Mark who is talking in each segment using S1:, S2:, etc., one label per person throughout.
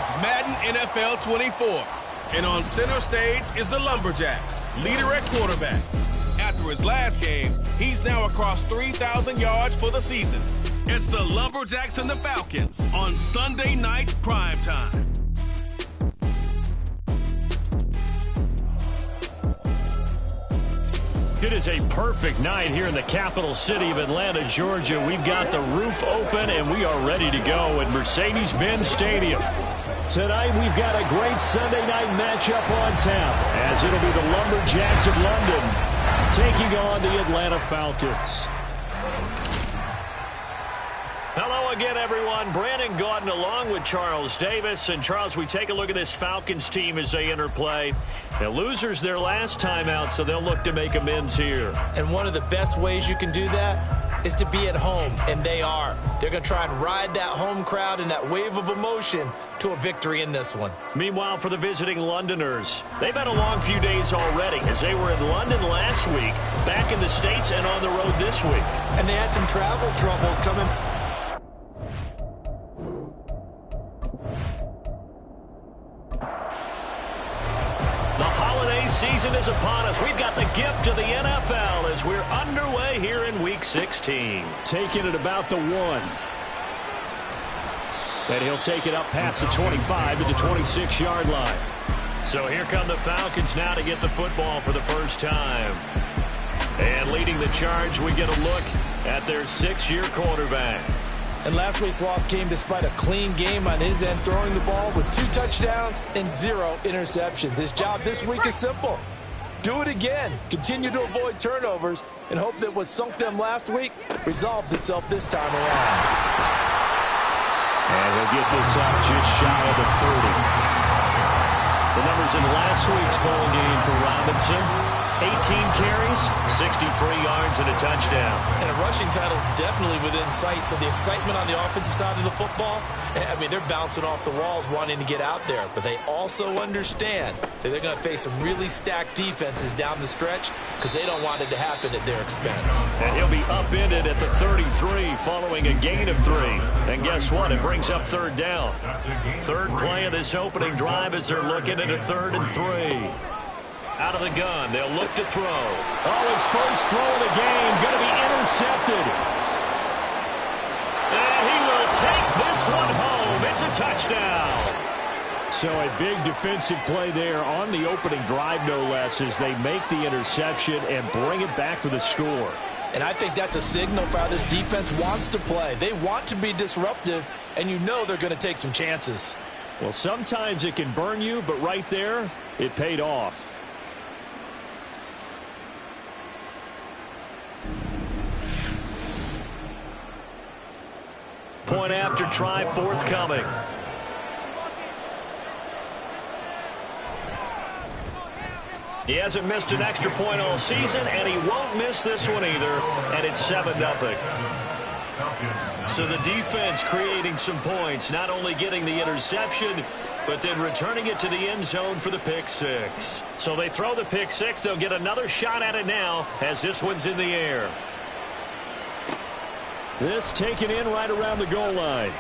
S1: It's Madden NFL 24. And on center stage is the Lumberjacks, leader at quarterback. After his last game, he's now across 3,000 yards for the season. It's the Lumberjacks and the Falcons on Sunday night primetime.
S2: It is a perfect night here in the capital city of Atlanta, Georgia. We've got the roof open, and we are ready to go at Mercedes-Benz Stadium. Tonight, we've got a great Sunday night matchup on tap, as it'll be the Lumberjacks of London taking on the Atlanta Falcons. Hello again, everyone. Brandon Gaudin along with Charles Davis. And, Charles, we take a look at this Falcons team as they enter play. Now, losers their last time out, so they'll look to make amends here.
S3: And one of the best ways you can do that is to be at home, and they are. They're going to try and ride that home crowd and that wave of emotion to a victory in this one.
S2: Meanwhile, for the visiting Londoners, they've had a long few days already as they were in London last week, back in the States, and on the road this week.
S3: And they had some travel troubles coming.
S2: Season is upon us. We've got the gift of the NFL as we're underway here in Week 16. Taking it about the 1. And he'll take it up past the 25 to the 26-yard line. So here come the Falcons now to get the football for the first time. And leading the charge, we get a look at their 6-year quarterback.
S3: And last week's loss came despite a clean game on his end, throwing the ball with 2 touchdowns and 0 interceptions. His job this week is simple. Do it again. Continue to avoid turnovers and hope that what sunk them last week resolves itself this time around.
S2: And he'll get this up just shy of the 30. The numbers in last week's bowl game for Robinson. 18 carries, 63 yards, and a touchdown.
S3: And a rushing title is definitely within sight, so the excitement on the offensive side of the football, I mean, they're bouncing off the walls wanting to get out there, but they also understand that they're going to face some really stacked defenses down the stretch because they don't want it to happen at their expense.
S2: And he'll be upended at the 33 following a gain of 3. And guess what? It brings up 3rd down. 3rd play of this opening drive as they're looking at a 3rd and 3. Out of the gun, they'll look to throw. Oh, his first throw of the game, going to be intercepted. And he will take this one home. It's a touchdown. So a big defensive play there on the opening drive, no less, as they make the interception and bring it back for the score.
S3: And I think that's a signal for how this defense wants to play. They want to be disruptive, and you know they're going to take some chances.
S2: Well, sometimes it can burn you, but right there, it paid off. Point after try forthcoming. He hasn't missed an extra point all season, and he won't miss this one either, and it's 7-0. So the defense creating some points, not only getting the interception, but then returning it to the end zone for the pick 6. So they throw the pick 6. They'll get another shot at it now as this one's in the air. This taken in right around the goal line.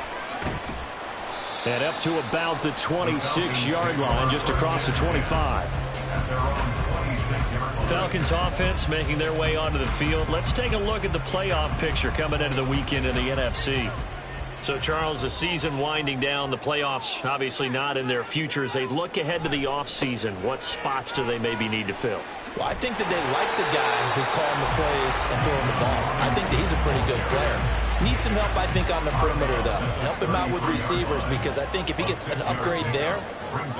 S2: And up to about the 26-yard line, just across the 25. Falcons offense making their way onto the field. Let's take a look at the playoff picture coming into the weekend in the NFC. So, Charles, the season winding down, the playoffs obviously not in their future. As they look ahead to the offseason, what spots do they maybe need to fill?
S3: Well, I think that they like the guy who's calling the plays and throwing the ball. I think that he's a pretty good player. Needs some help, I think, on the perimeter, though. Help him out with receivers, because I think if he gets an upgrade there,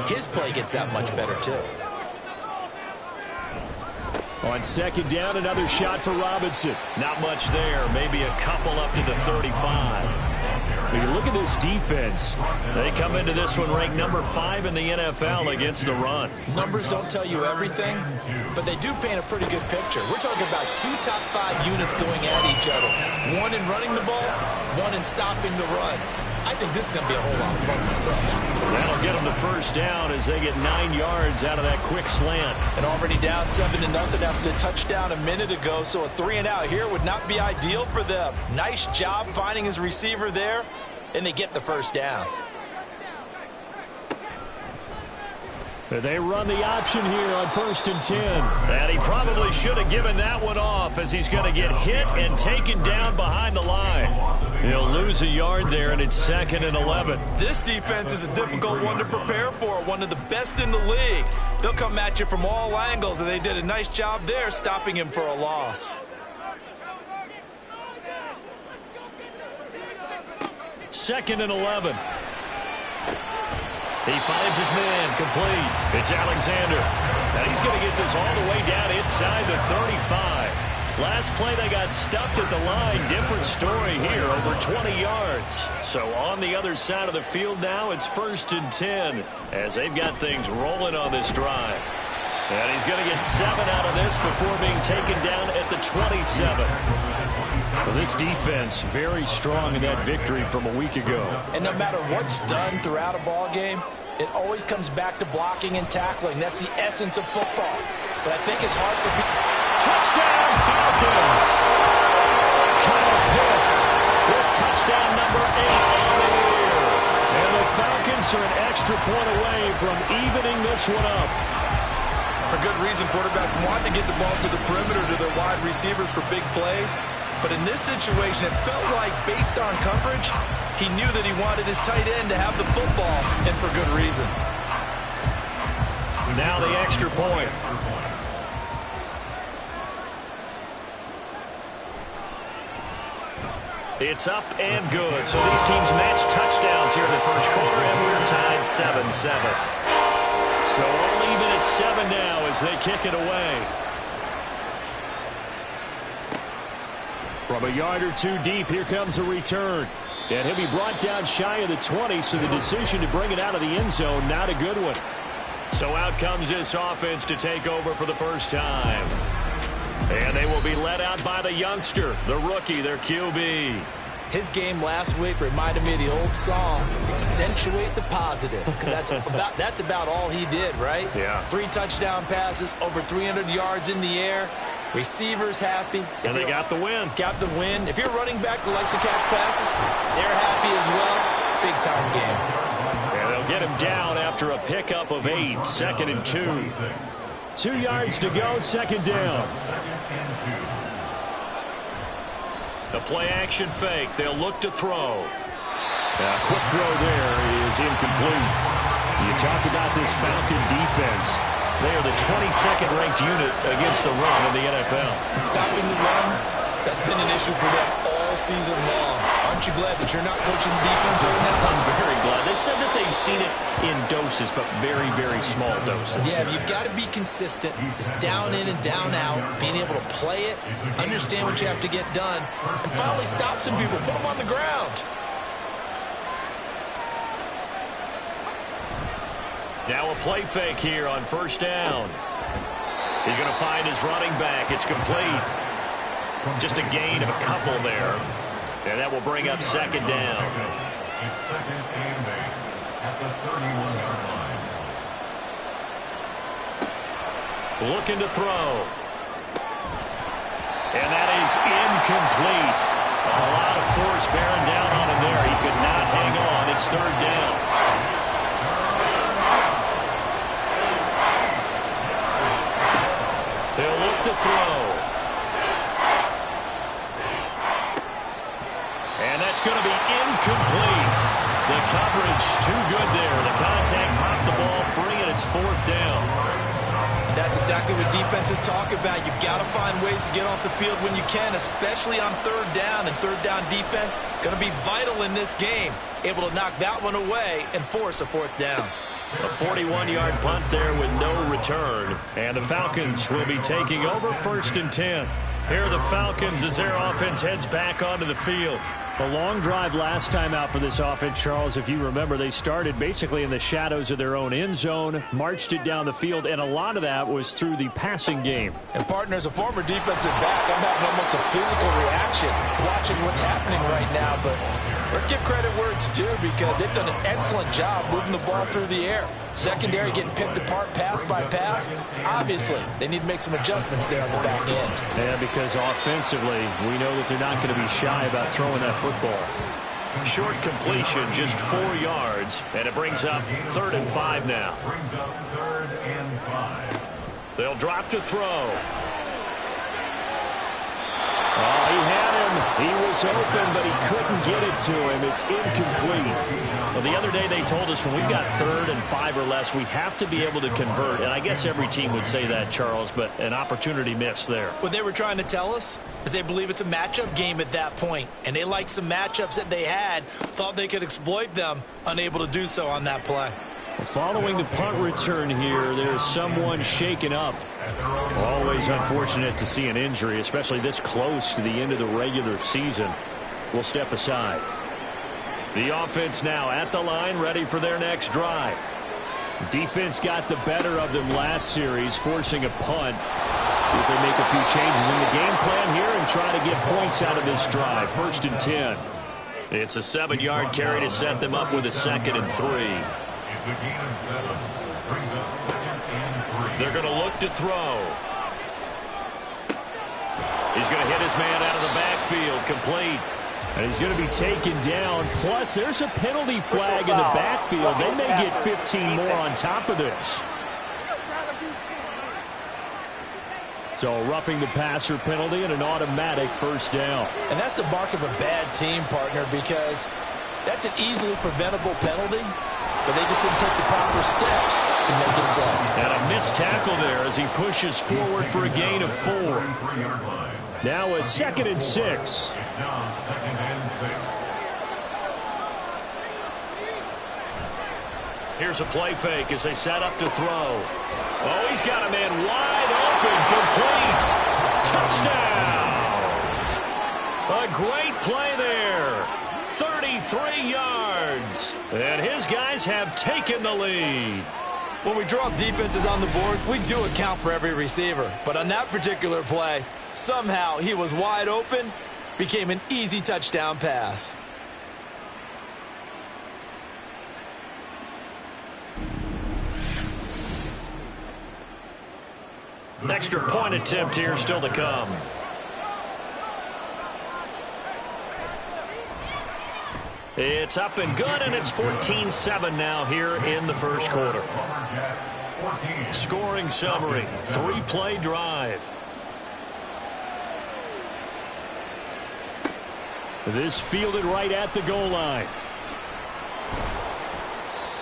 S3: his play gets that much better, too.
S2: On 2nd down, another shot for Robinson. Not much there. Maybe a couple up to the 35. When you look at this defense, they come into this one ranked number 5 in the NFL against the run.
S3: Numbers don't tell you everything, but they do paint a pretty good picture. We're talking about 2 top 5 units going at each other. 1 in running the ball, 1 in stopping the run. I think this is going to be a whole lot of fun myself.
S2: That'll get them the first down as they get 9 yards out of that quick slant.
S3: And already down 7-0 after the touchdown a minute ago, so a 3-and-out here would not be ideal for them. Nice job finding his receiver there, and they get the first down.
S2: They run the option here on 1st and 10. And he probably should have given that one off as he's going to get hit and taken down behind the line. He'll lose a yard there, and it's 2nd and 11.
S3: This defense is a difficult one to prepare for, one of the best in the league. They'll come at you from all angles, and they did a nice job there stopping him for a loss.
S2: 2nd and 11. He finds his man complete. It's Alexander. And he's going to get this all the way down inside the 35. Last play they got stuffed at the line. Different story here, over 20 yards. So on the other side of the field now, it's 1st and 10 as they've got things rolling on this drive. And he's going to get 7 out of this before being taken down at the 27.
S4: Well, this defense very strong in that victory from a week ago.
S3: And no matter what's done throughout a ball game, it always comes back to blocking and tackling. That's the essence of football. But I think it's hard for people.
S2: Touchdown, Falcons! Kyle Pitts with touchdown number 8 on the year. And the Falcons are an extra point away from evening this one up.
S3: For good reason, quarterbacks want to get the ball to the perimeter to their wide receivers for big plays. But in this situation, it felt like, based on coverage, he knew that he wanted his tight end to have the football, and for good reason.
S2: Now the extra point. It's up and good. So these teams match touchdowns here in the first quarter, and we're tied 7-7. So all even at 7 now as they kick it away.
S4: From a yard or two deep, here comes a return. And he'll be brought down shy of the 20, so the decision to bring it out of the end zone, not a good one.
S2: So out comes this offense to take over for the first time. And they will be led out by the youngster, the rookie, their QB.
S3: His game last week reminded me of the old song, accentuate the positive. Because that's about all he did, right?
S2: Yeah.
S3: 3 touchdown passes, over 300 yards in the air. Receivers happy.
S2: And they got the win.
S3: Got the win. If you're running back that likes to catch passes, they're happy as well. Big-time game.
S2: And they'll get him down after a pickup of 8, 2nd and 2.
S4: 2 yards to go, 2nd down.
S2: The play-action fake. They'll look to throw.
S4: A quick throw there is incomplete. You talk about this Falcon defense.
S2: They are the 22nd ranked unit against the run in the NFL.
S3: Stopping the run, that's been an issue for them all season long. Aren't you glad that you're not coaching the defense right now?
S2: I'm very glad. They said that they've seen it in doses, but very, very small doses.
S3: Yeah, you've got to be consistent. It's down in and down out, being able to play it, understand what you have to get done, and finally stop some people, put them on the ground.
S2: Now a play fake here on 1st down. He's going to find his running back. It's complete. Just a gain of a couple there. And that will bring up 2nd down.
S5: It's 2nd and 8 at the 31-yard line.
S2: Looking to throw. And that is incomplete. A lot of force bearing down on him there. He could not hang on. It's 3rd down. They'll look to throw. And that's going to be incomplete. The coverage too good there. The contact popped the ball free, and it's 4th down.
S3: And that's exactly what defenses talk about. You've got to find ways to get off the field when you can, especially on 3rd down. And 3rd down defense going to be vital in this game. Able to knock that one away and force a 4th down.
S2: A 41-yard punt there with no return. And the Falcons will be taking over 1st and 10. Here are the Falcons as their offense heads back onto the field.
S4: A long drive last time out for this offense, Charles. If you remember, they started basically in the shadows of their own end zone, marched it down the field, and a lot of that was through the passing game.
S3: And, partner, as a former defensive back, I'm having almost a physical reaction watching what's happening right now. But let's give credit where it's due, because they've done an excellent job moving the ball through the air. Secondary getting picked apart pass by pass. Obviously, they need to make some adjustments there on the back end.
S4: Yeah, because offensively, we know that they're not going to be shy about throwing that football.
S2: Short completion, just 4 yards, and it brings up 3rd and 5 now.
S5: Brings up 3rd
S2: They'll drop to throw. Oh, he had him. He was open, but he couldn't get it to him. It's incomplete.
S4: Well, the other day they told us when we've got 3rd and 5 or less, we have to be able to convert. And I guess every team would say that, Charles, but an opportunity missed there.
S3: What they were trying to tell us is they believe it's a matchup game at that point. And they liked some matchups that they had, thought they could exploit them, unable to do so on that play.
S4: Following the punt return here, there's someone shaken up. Always unfortunate to see an injury, especially this close to the end of the regular season. We'll step aside. The offense now at the line, ready for their next drive. Defense got the better of them last series, forcing a punt. See if they make a few changes in the game plan here and try to get points out of this drive. 1st and 10.
S2: It's a 7-yard carry to set them up with a 2nd and 3.
S5: It's a gain of 7. Brings up 2nd and 3.
S2: They're going to look to throw. He's going to hit his man out of the backfield, complete.
S4: And he's going to be taken down. Plus, there's a penalty flag in the backfield. They may get 15 more on top of this. So, roughing the passer penalty and an automatic 1st down.
S3: And that's the mark of a bad team, partner, because that's an easily preventable penalty. But they just didn't take the proper steps to make it so.
S2: And a missed tackle there as he pushes forward for a gain of 4.
S4: Now a 2nd and 6.
S5: It's now 2nd and 6.
S2: Here's a play fake as they set up to throw. Oh, he's got a man wide open, complete. Touchdown. A great play there. 33 yards. And his guys have taken the lead.
S3: When we drop defenses on the board, we do account for every receiver. But on that particular play, somehow he was wide open, became an easy touchdown pass.
S2: Extra point attempt here still to come. It's up and good, and it's 14-7 now here in the 1st quarter. Scoring summary, 3-play drive.
S4: This fielded right at the goal line.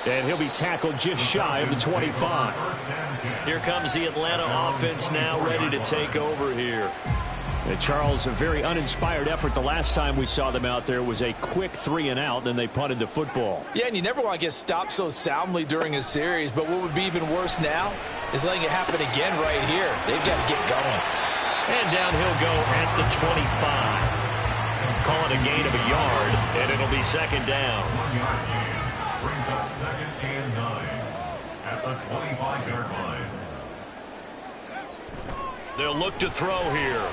S4: And he'll be tackled just shy of the 25.
S2: Here comes the Atlanta offense now ready to take over here.
S4: And Charles, a very uninspired effort the last time we saw them out there was a quick 3-and-out, and they punted the football.
S3: Yeah, and you never want to get stopped so soundly during a series, but what would be even worse now is letting it happen again right here. They've got to get going.
S2: And down he'll go at the 25. Call it a gain of a yard, and it'll be 2nd down.
S5: 1-yard gain. Brings up 2nd and 9 at the 25-yard line.
S2: They'll look to throw here.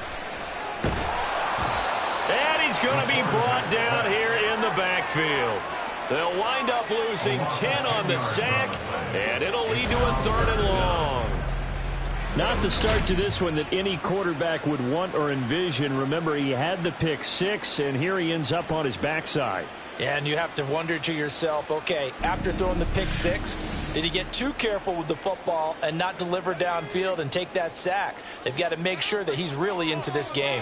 S2: And he's going to be brought down here in the backfield. They'll wind up losing 10 on the sack, and it'll lead to a 3rd and long.
S4: Not the start to this one that any quarterback would want or envision. Remember, he had the pick 6, and here he ends up on his backside.
S3: Yeah, and you have to wonder to yourself, okay, after throwing the pick 6, did he get too careful with the football and not deliver downfield and take that sack? They've got to make sure that he's really into this game.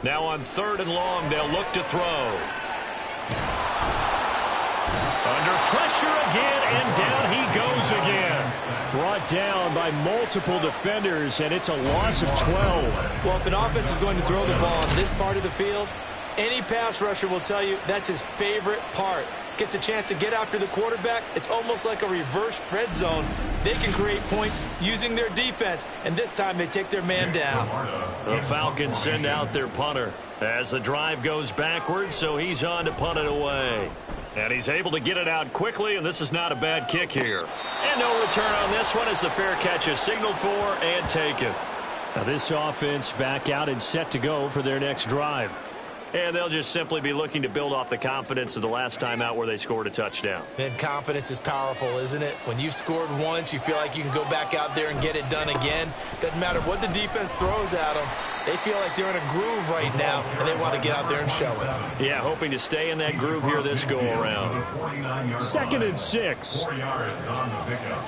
S2: Now on 3rd and long, they'll look to throw. Under pressure again, and down he goes again.
S4: Brought down by multiple defenders, and it's a loss of 12.
S3: Well, if an offense is going to throw the ball on this part of the field, any pass rusher will tell you that's his favorite part. Gets a chance to get after the quarterback. It's almost like a reverse red zone. They can create points using their defense, and this time they take their man down.
S2: The Falcons send out their punter as the drive goes backwards, so he's on to punt it away. And he's able to get it out quickly, and this is not a bad kick here. And no return on this one as the fair catch is signaled for and taken.
S4: Now this offense back out and set to go for their next drive.
S2: And they'll just simply be looking to build off the confidence of the last time out where they scored a touchdown.
S3: Man, confidence is powerful, isn't it? When you've scored once, you feel like you can go back out there and get it done again. Doesn't matter what the defense throws at them. They feel like they're in a groove right now, and they want to get out there and show it.
S2: Yeah, hoping to stay in that groove here this go-around.
S4: 2nd and 6.
S5: 4 yards on the pickup.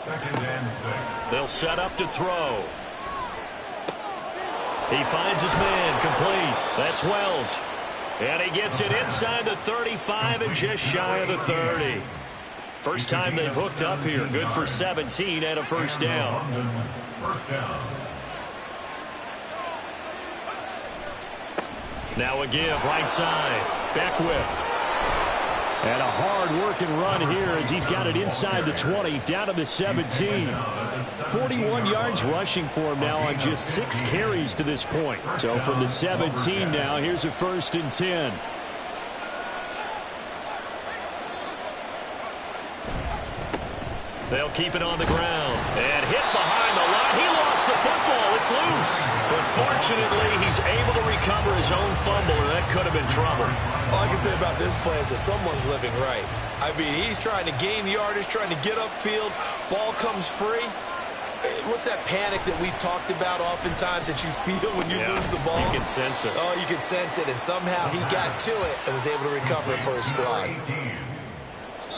S5: 2nd and 6.
S2: They'll set up to throw. He finds his man, complete. That's Wells. And he gets it inside the 35 and just shy of the 30. First time they've hooked up here. Good for 17 and a first down.
S5: First down.
S2: Now a give right side. Beckwith. And a hard-working run here as he's got it inside the 20, down to the 17. 41 yards rushing for him now on just 6 carries to this point. So from the 17 now, here's a 1st and 10. They'll keep it on the ground. And hit behind the line. He lost the football. It's loose. But fortunately, he's able to recover his own fumble, or that could have been trouble.
S3: All I can say about this play is that someone's living right. I mean, he's trying to gain yardage, trying to get upfield. Ball comes free. What's that panic that we've talked about oftentimes that you feel when you lose the ball?
S2: You can sense it.
S3: Oh, you can sense it. And somehow he got to it and was able to recover it for his squad.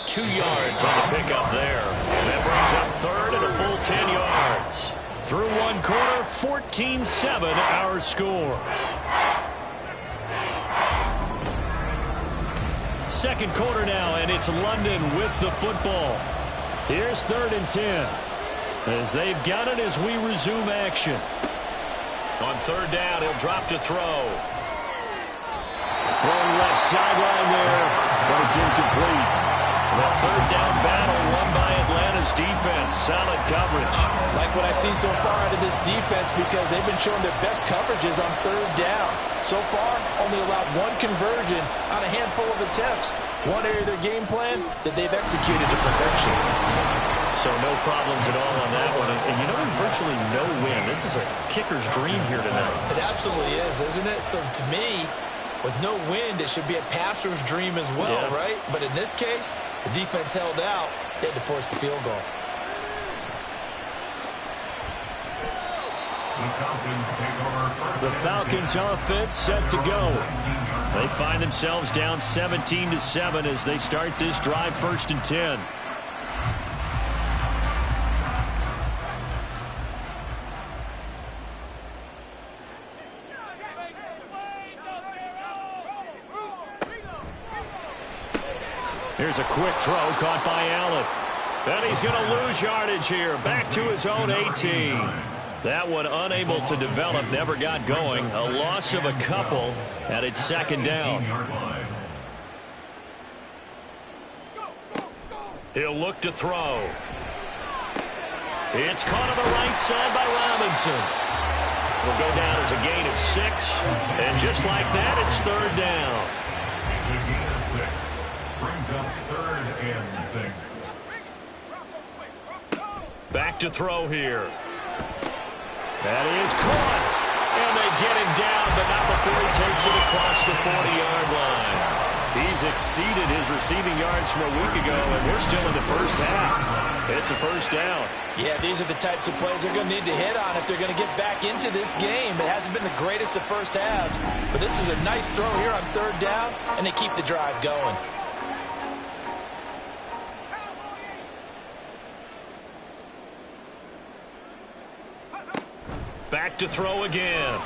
S2: 2 yards on the pickup there. And that brings up 3rd and a full 10 yards. Through one quarter, 14-7 our score. Second quarter now, and it's London with the football. Here's 3rd and 10. As they've got it as we resume action. On 3rd down, he'll drop to throw. Throwing left sideline there, but it's incomplete. The 3rd down battle won by Atlanta's defense. Solid coverage.
S3: Like what I see so far out of this defense because they've been showing their best coverages on 3rd down. So far, only allowed 1 conversion on a handful of attempts. One area of their game plan that they've executed to perfection.
S2: So no problems at all on that one. And you know, virtually no win. This is a kicker's dream here tonight.
S3: It absolutely is, isn't it? So to me, with no wind, it should be a passer's dream as well, right? But in this case, the defense held out. They had to force the field goal.
S2: The Falcons offense set to go. They find themselves down 17-7 as they start this drive, 1st and 10. Here's a quick throw caught by Allen. And he's going to lose yardage here. Back to his own 18. That one unable to develop, never got going. A loss of a couple, and it's 2nd down. He'll look to throw. It's caught on the right side by Robinson. Will go down as a gain of 6. And just like that, it's 3rd down.
S5: It's a gain of 6. Brings up 3rd and 6.
S2: Back to throw here. That is caught. And they get him down, but not before he takes it across the 40-yard line. He's exceeded his receiving yards from a week ago, and we're still in the first half. It's a 1st down.
S3: Yeah, these are the types of plays they're going to need to hit on if they're going to get back into this game. It hasn't been the greatest of first halves, but this is a nice throw here on 3rd down, and they keep the drive going.
S2: Back to throw again.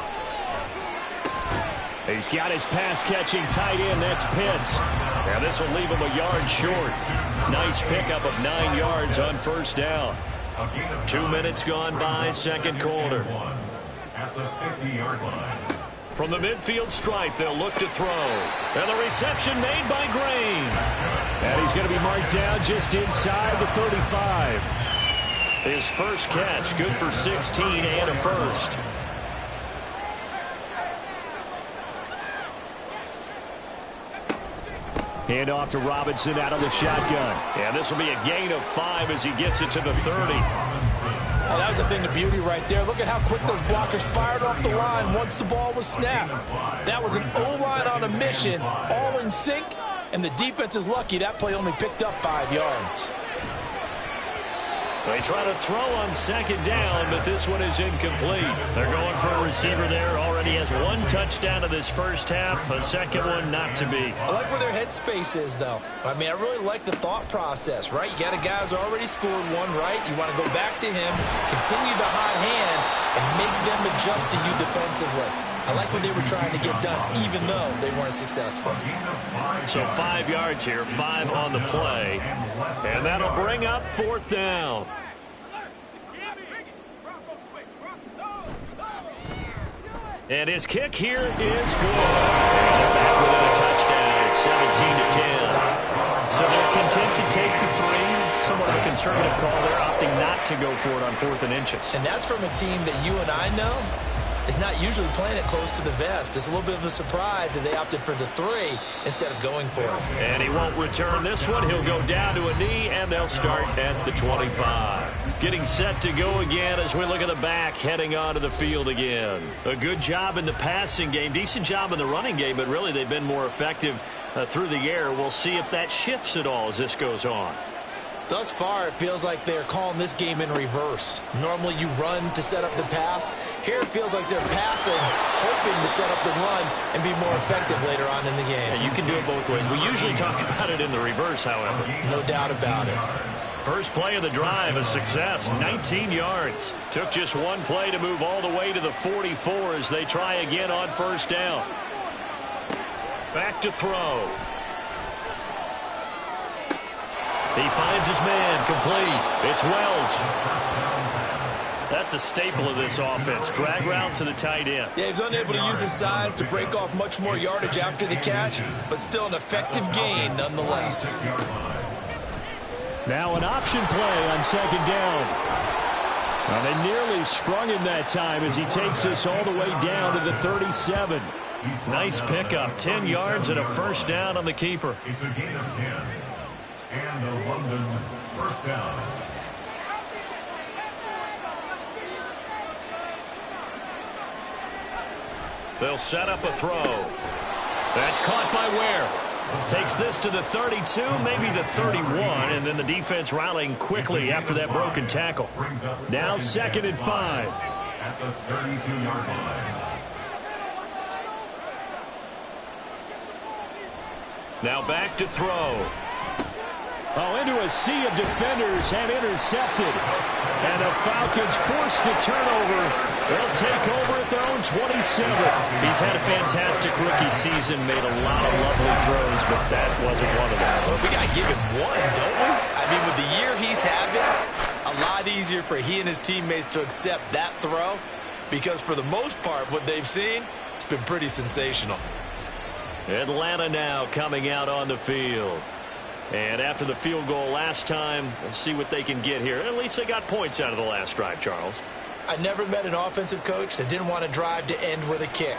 S2: He's got his pass-catching tight end. That's Pitts. Now this will leave him a yard short. Nice pickup of 9 yards on 1st down. 2 minutes gone by, 2nd quarter.
S5: At the 50-yard line.
S2: From the midfield stripe, they'll look to throw. And the reception made by Green. And he's going to be marked down just inside the 35. His first catch, good for 16 and a 1st. Hand off to Robinson out of the shotgun. And this will be a gain of 5 as he gets it to the 30.
S3: Oh, that was a thing of beauty right there. Look at how quick those blockers fired off the line once the ball was snapped. That was an O-line on a mission, all in sync, and the defense is lucky that play only picked up 5 yards.
S4: They try to throw on second down, but this one is incomplete. They're going for a receiver there. Already has one touchdown of this first half. A second one not to be.
S3: I like where their headspace is, though. I mean, I really like the thought process, right? You got a guy who's already scored one, right? You want to go back to him, continue the hot hand, and make them adjust to you defensively. I like what they were trying to get done, even though they weren't successful.
S4: So 5 yards here, 5 on the play. And that'll bring up fourth down. And his kick here is good. They're back within a touchdown. It's 17-10. So they're content to take the 3. Somewhat of a conservative call. They're opting not to go for it on 4th and inches.
S3: And that's from a team that you and I know is not usually playing it close to the vest. It's a little bit of a surprise that they opted for the 3 instead of going for it.
S4: And he won't return this one. He'll go down to a knee, and they'll start at the 25. Getting set to go again as we look at the back, heading onto the field again. A good job in the passing game, decent job in the running game, but really they've been more effective through the air. We'll see if that shifts at all as this goes on.
S3: Thus far, it feels like they're calling this game in reverse. Normally, you run to set up the pass. Here, it feels like they're passing, hoping to set up the run and be more effective later on in the game.
S4: Yeah, you can do it both ways. We usually talk about it in the reverse, however.
S3: No doubt about it.
S4: First play of the drive, a success, 19 yards. Took just one play to move all the way to the 44 as they try again on first down. Back to throw. He finds his man, complete. It's Wells. That's a staple of this offense. Drag route to the tight end.
S3: Yeah, he's unable to use his size to break off much more yardage after the catch, but still an effective gain nonetheless.
S2: Now an option play on second down. And they nearly sprung him that time as he takes this all the way down to the 37.
S4: Nice pickup. 10 yards and a first down on the keeper.
S5: It's a gain of 10. And the London first down.
S4: They'll set up a throw. That's caught by Ware. Takes this to the 32, maybe the 31, and then the defense rallying quickly after that broken tackle.
S2: Now 2nd and 5.
S5: At the 32-yard line.
S4: Now back to throw.
S2: Oh, into a sea of defenders and intercepted. And the Falcons force the turnover. They'll take over at their own 27.
S4: He's had a fantastic rookie season, made a lot of lovely throws, but that wasn't one of them.
S3: Well, we got to give him one, don't we? I mean, with the year he's having, a lot easier for he and his teammates to accept that throw because for the most part, what they've seen, it's been pretty sensational.
S4: Atlanta now coming out on the field. And after the field goal last time, we'll see what they can get here. At least they got points out of the last drive, Charles.
S3: I never met an offensive coach that didn't want to drive to end with a kick.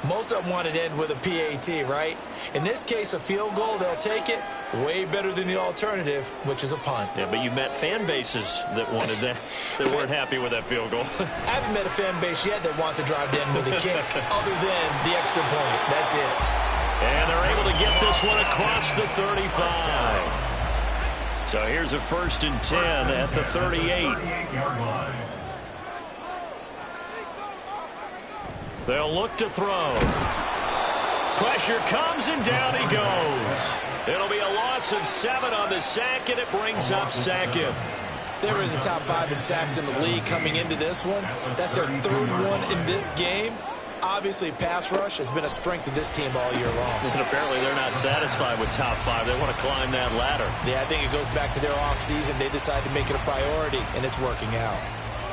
S3: Most of them wanted to end with a PAT, right? In this case, a field goal, they'll take it. Way better than the alternative, which is a punt.
S4: Yeah, but you met fan bases that wanted that, that weren't happy with that field goal.
S3: I haven't met a fan base yet that wants to drive to end with a kick, other than the extra point. That's it.
S4: And they're able to get this one across the 35. So here's a 1st and 10 at the 38. They'll look to throw. Pressure comes and down he goes. It'll be a loss of 7 on the sack, and it brings up 2nd.
S3: They were in the top 5 in sacks in the league coming into this one. That's their 3rd one in this game. Obviously, pass rush has been a strength of this team all year long.
S4: And apparently they're not satisfied with top 5. They want to climb that ladder.
S3: Yeah, I think it goes back to their offseason. They decided to make it a priority, and it's working out.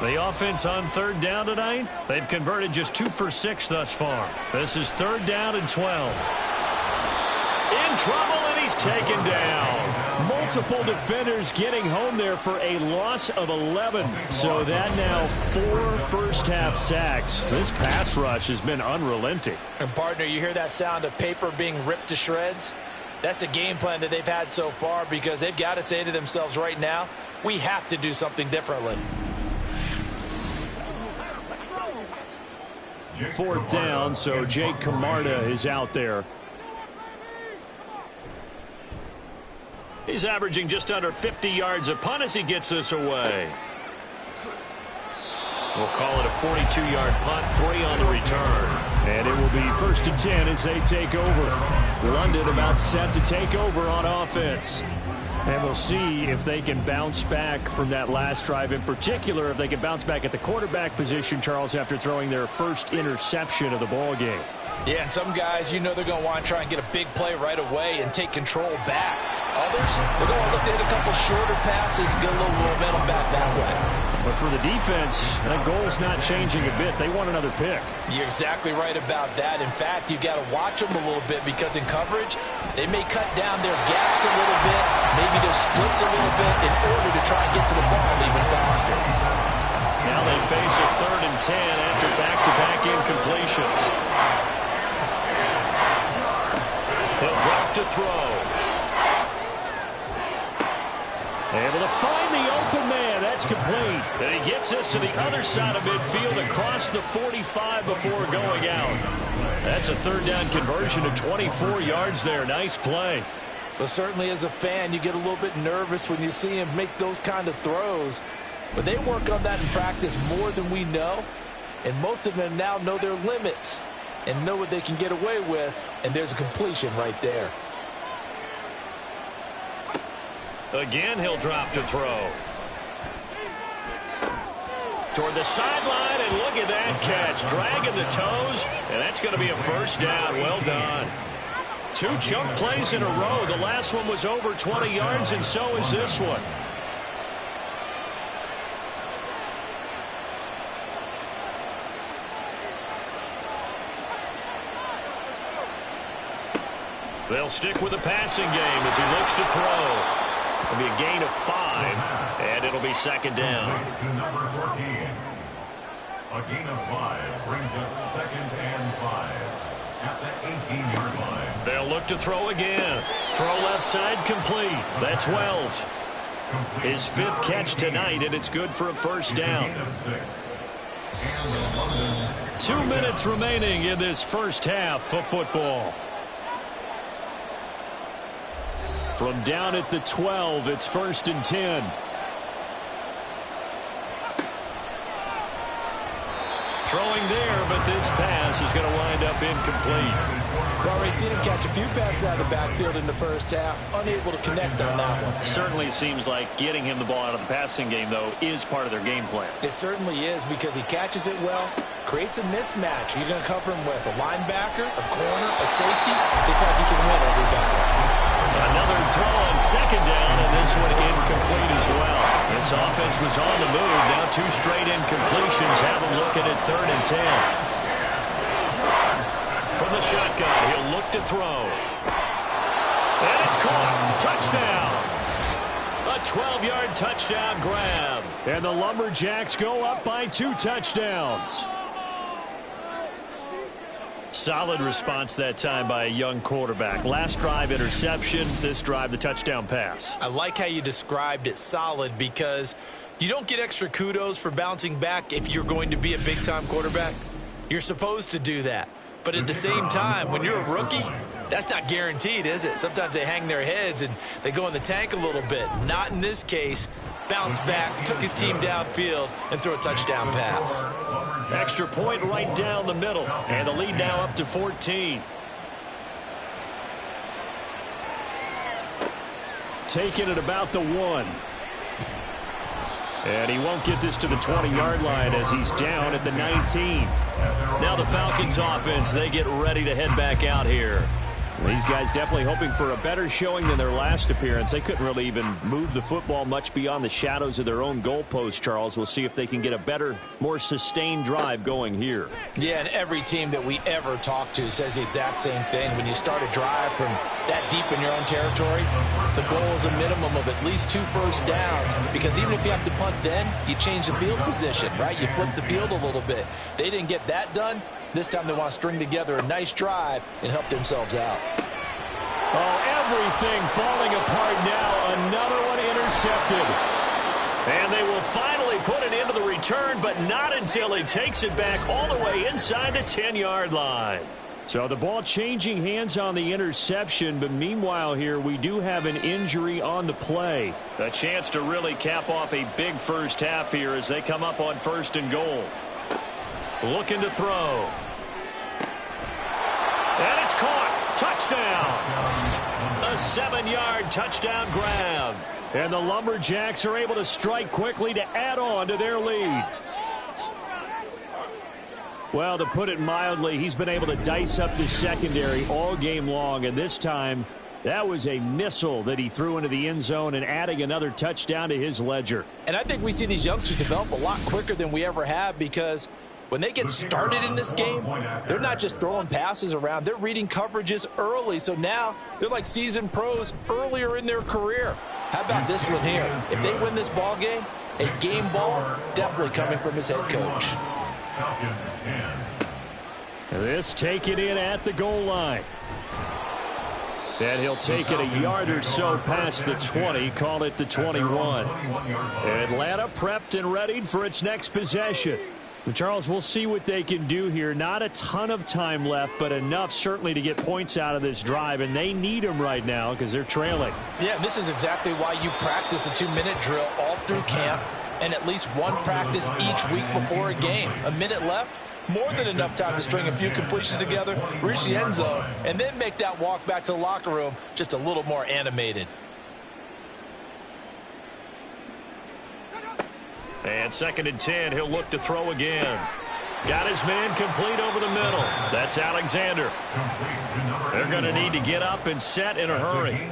S4: The offense on 3rd down tonight, they've converted just 2 for 6 thus far. This is 3rd down and 12. In trouble, and he's taken down.
S2: Multiple defenders getting home there for a loss of 11. So that now 4 first-half sacks. This pass rush has been unrelenting.
S3: And, partner, you hear that sound of paper being ripped to shreds? That's the game plan that they've had so far because they've got to say to themselves right now, we have to do something differently.
S2: 4th down, so Jake Camarda is out there.
S4: He's averaging just under 50 yards a punt as he gets this away. We'll call it a 42-yard punt, 3 on the return. And it will be 1st and 10 as they take over. London about set to take over on offense. And we'll see if they can bounce back from that last drive, in particular if they can bounce back at the quarterback position, Charles, after throwing their first interception of the ball game.
S3: Yeah, and some guys, you know they're going to want to try and get a big play right away and take control back. Others, they're going to look to hit a couple shorter passes, get a little momentum back that way.
S4: But for the defense, that goal's not changing a bit. They want another pick.
S3: You're exactly right about that. In fact, you've got to watch them a little bit because in coverage, they may cut down their gaps a little bit, maybe their splits a little bit in order to try and get to the ball even faster.
S4: Now they face a 3rd and 10 after back-to-back incompletions. He'll drop to throw. Able to find the open man. That's complete. And he gets this to the other side of midfield across the 45 before going out. That's a 3rd down conversion to 24 yards there. Nice play.
S3: Well, certainly as a fan, you get a little bit nervous when you see him make those kind of throws. But they work on that in practice more than we know. And most of them now know their limits and know what they can get away with. And there's a completion right there.
S4: Again, he'll drop to throw. Toward the sideline, and look at that catch. Dragging the toes, and that's going to be a 1st down. Well done. 2 chunk plays in a row. The last one was over 20 yards, and so is this one. They'll stick with the passing game as he looks to throw. It'll be a gain of 5, and it'll be 2nd down.
S5: Number 14. A gain of 5 brings up 2nd and 5 at the 18-yard line.
S4: They'll look to throw again. Throw left side complete. That's Wells. His 5th catch tonight, and it's good for a 1st down. 2 minutes remaining in this first half of football. From down at the 12, it's 1st and 10. Throwing there, but this pass is going to wind up incomplete.
S3: We've already seen him catch a few passes out of the backfield in the first half, unable to connect on that one.
S4: Certainly seems like getting him the ball out of the passing game, though, is part of their game plan.
S3: It certainly is because he catches it well, creates a mismatch. You're going to cover him with a linebacker, a corner, a safety. They feel like he can win every battle.
S4: Another throw on 2nd down, and this one incomplete as well. This offense was on the move. Now 2 straight incompletions have them looking at 3rd and 10. From the shotgun, he'll look to throw. And it's caught. Touchdown. A 12-yard touchdown grab. And the Lumberjacks go up by 2 touchdowns. Solid response that time by a young quarterback. Last drive, interception. This drive, the touchdown pass.
S3: I like how you described it, solid, because you don't get extra kudos for bouncing back if you're going to be a big-time quarterback. You're supposed to do that. But at the same time, when you're a rookie, that's not guaranteed, is it? Sometimes they hang their heads and they go in the tank a little bit. Not in this case. Bounce back, took his team downfield, and threw a touchdown pass.
S4: Extra point right down the middle. And the lead now up to 14. Taking it about the 1. And he won't get this to the 20-yard line as he's down at the 19. Now the Falcons offense, they get ready to head back out here. These guys definitely hoping for a better showing than their last appearance. They couldn't really even move the football much beyond the shadows of their own goalpost, Charles. We'll see if they can get a better, more sustained drive going here.
S3: Yeah, and every team that we ever talk to says the exact same thing. When you start a drive from that deep in your own territory, the goal is a minimum of at least 2 first downs, because even if you have to punt then, you change the field position, right? You flip the field a little bit. They didn't get that done. This time they want to string together a nice drive and help themselves out.
S4: Oh, everything falling apart now. Another one intercepted. And they will finally put it into the return, but not until he takes it back all the way inside the 10-yard line.
S2: So the ball changing hands on the interception, but meanwhile here we do have an injury on the play.
S4: A chance to really cap off a big first half here as they come up on 1st and goal. Looking to throw. And it's caught. Touchdown. A 7-yard touchdown grab.
S2: And the Lumberjacks are able to strike quickly to add on to their lead. Well, to put it mildly, he's been able to dice up the secondary all game long, and this time that was a missile that he threw into the end zone and adding another touchdown to his ledger.
S3: And I think we see these youngsters develop a lot quicker than we ever have, because when they get started in this game, they're not just throwing passes around. They're reading coverages early, so now they're like seasoned pros earlier in their career. How about this one here? If they win this ball game, a game ball definitely coming from his head coach.
S5: Falcons 10.
S2: This taken in at the goal line. And he'll take it a yard or so past the 20, call it the 21. Atlanta prepped and readied for its next possession. Charles, we'll see what they can do here. Not a ton of time left, but enough certainly to get points out of this drive, and they need them right now because they're trailing.
S3: Yeah, this is exactly why you practice a 2-minute drill all through camp and at least one practice each week before a game. A minute left, more than enough time to string a few completions together, reach the end zone, and then make that walk back to the locker room just a little more animated.
S4: And 2nd and 10, he'll look to throw again. Got his man complete over the middle. That's Alexander. They're going to need to get up and set in a hurry.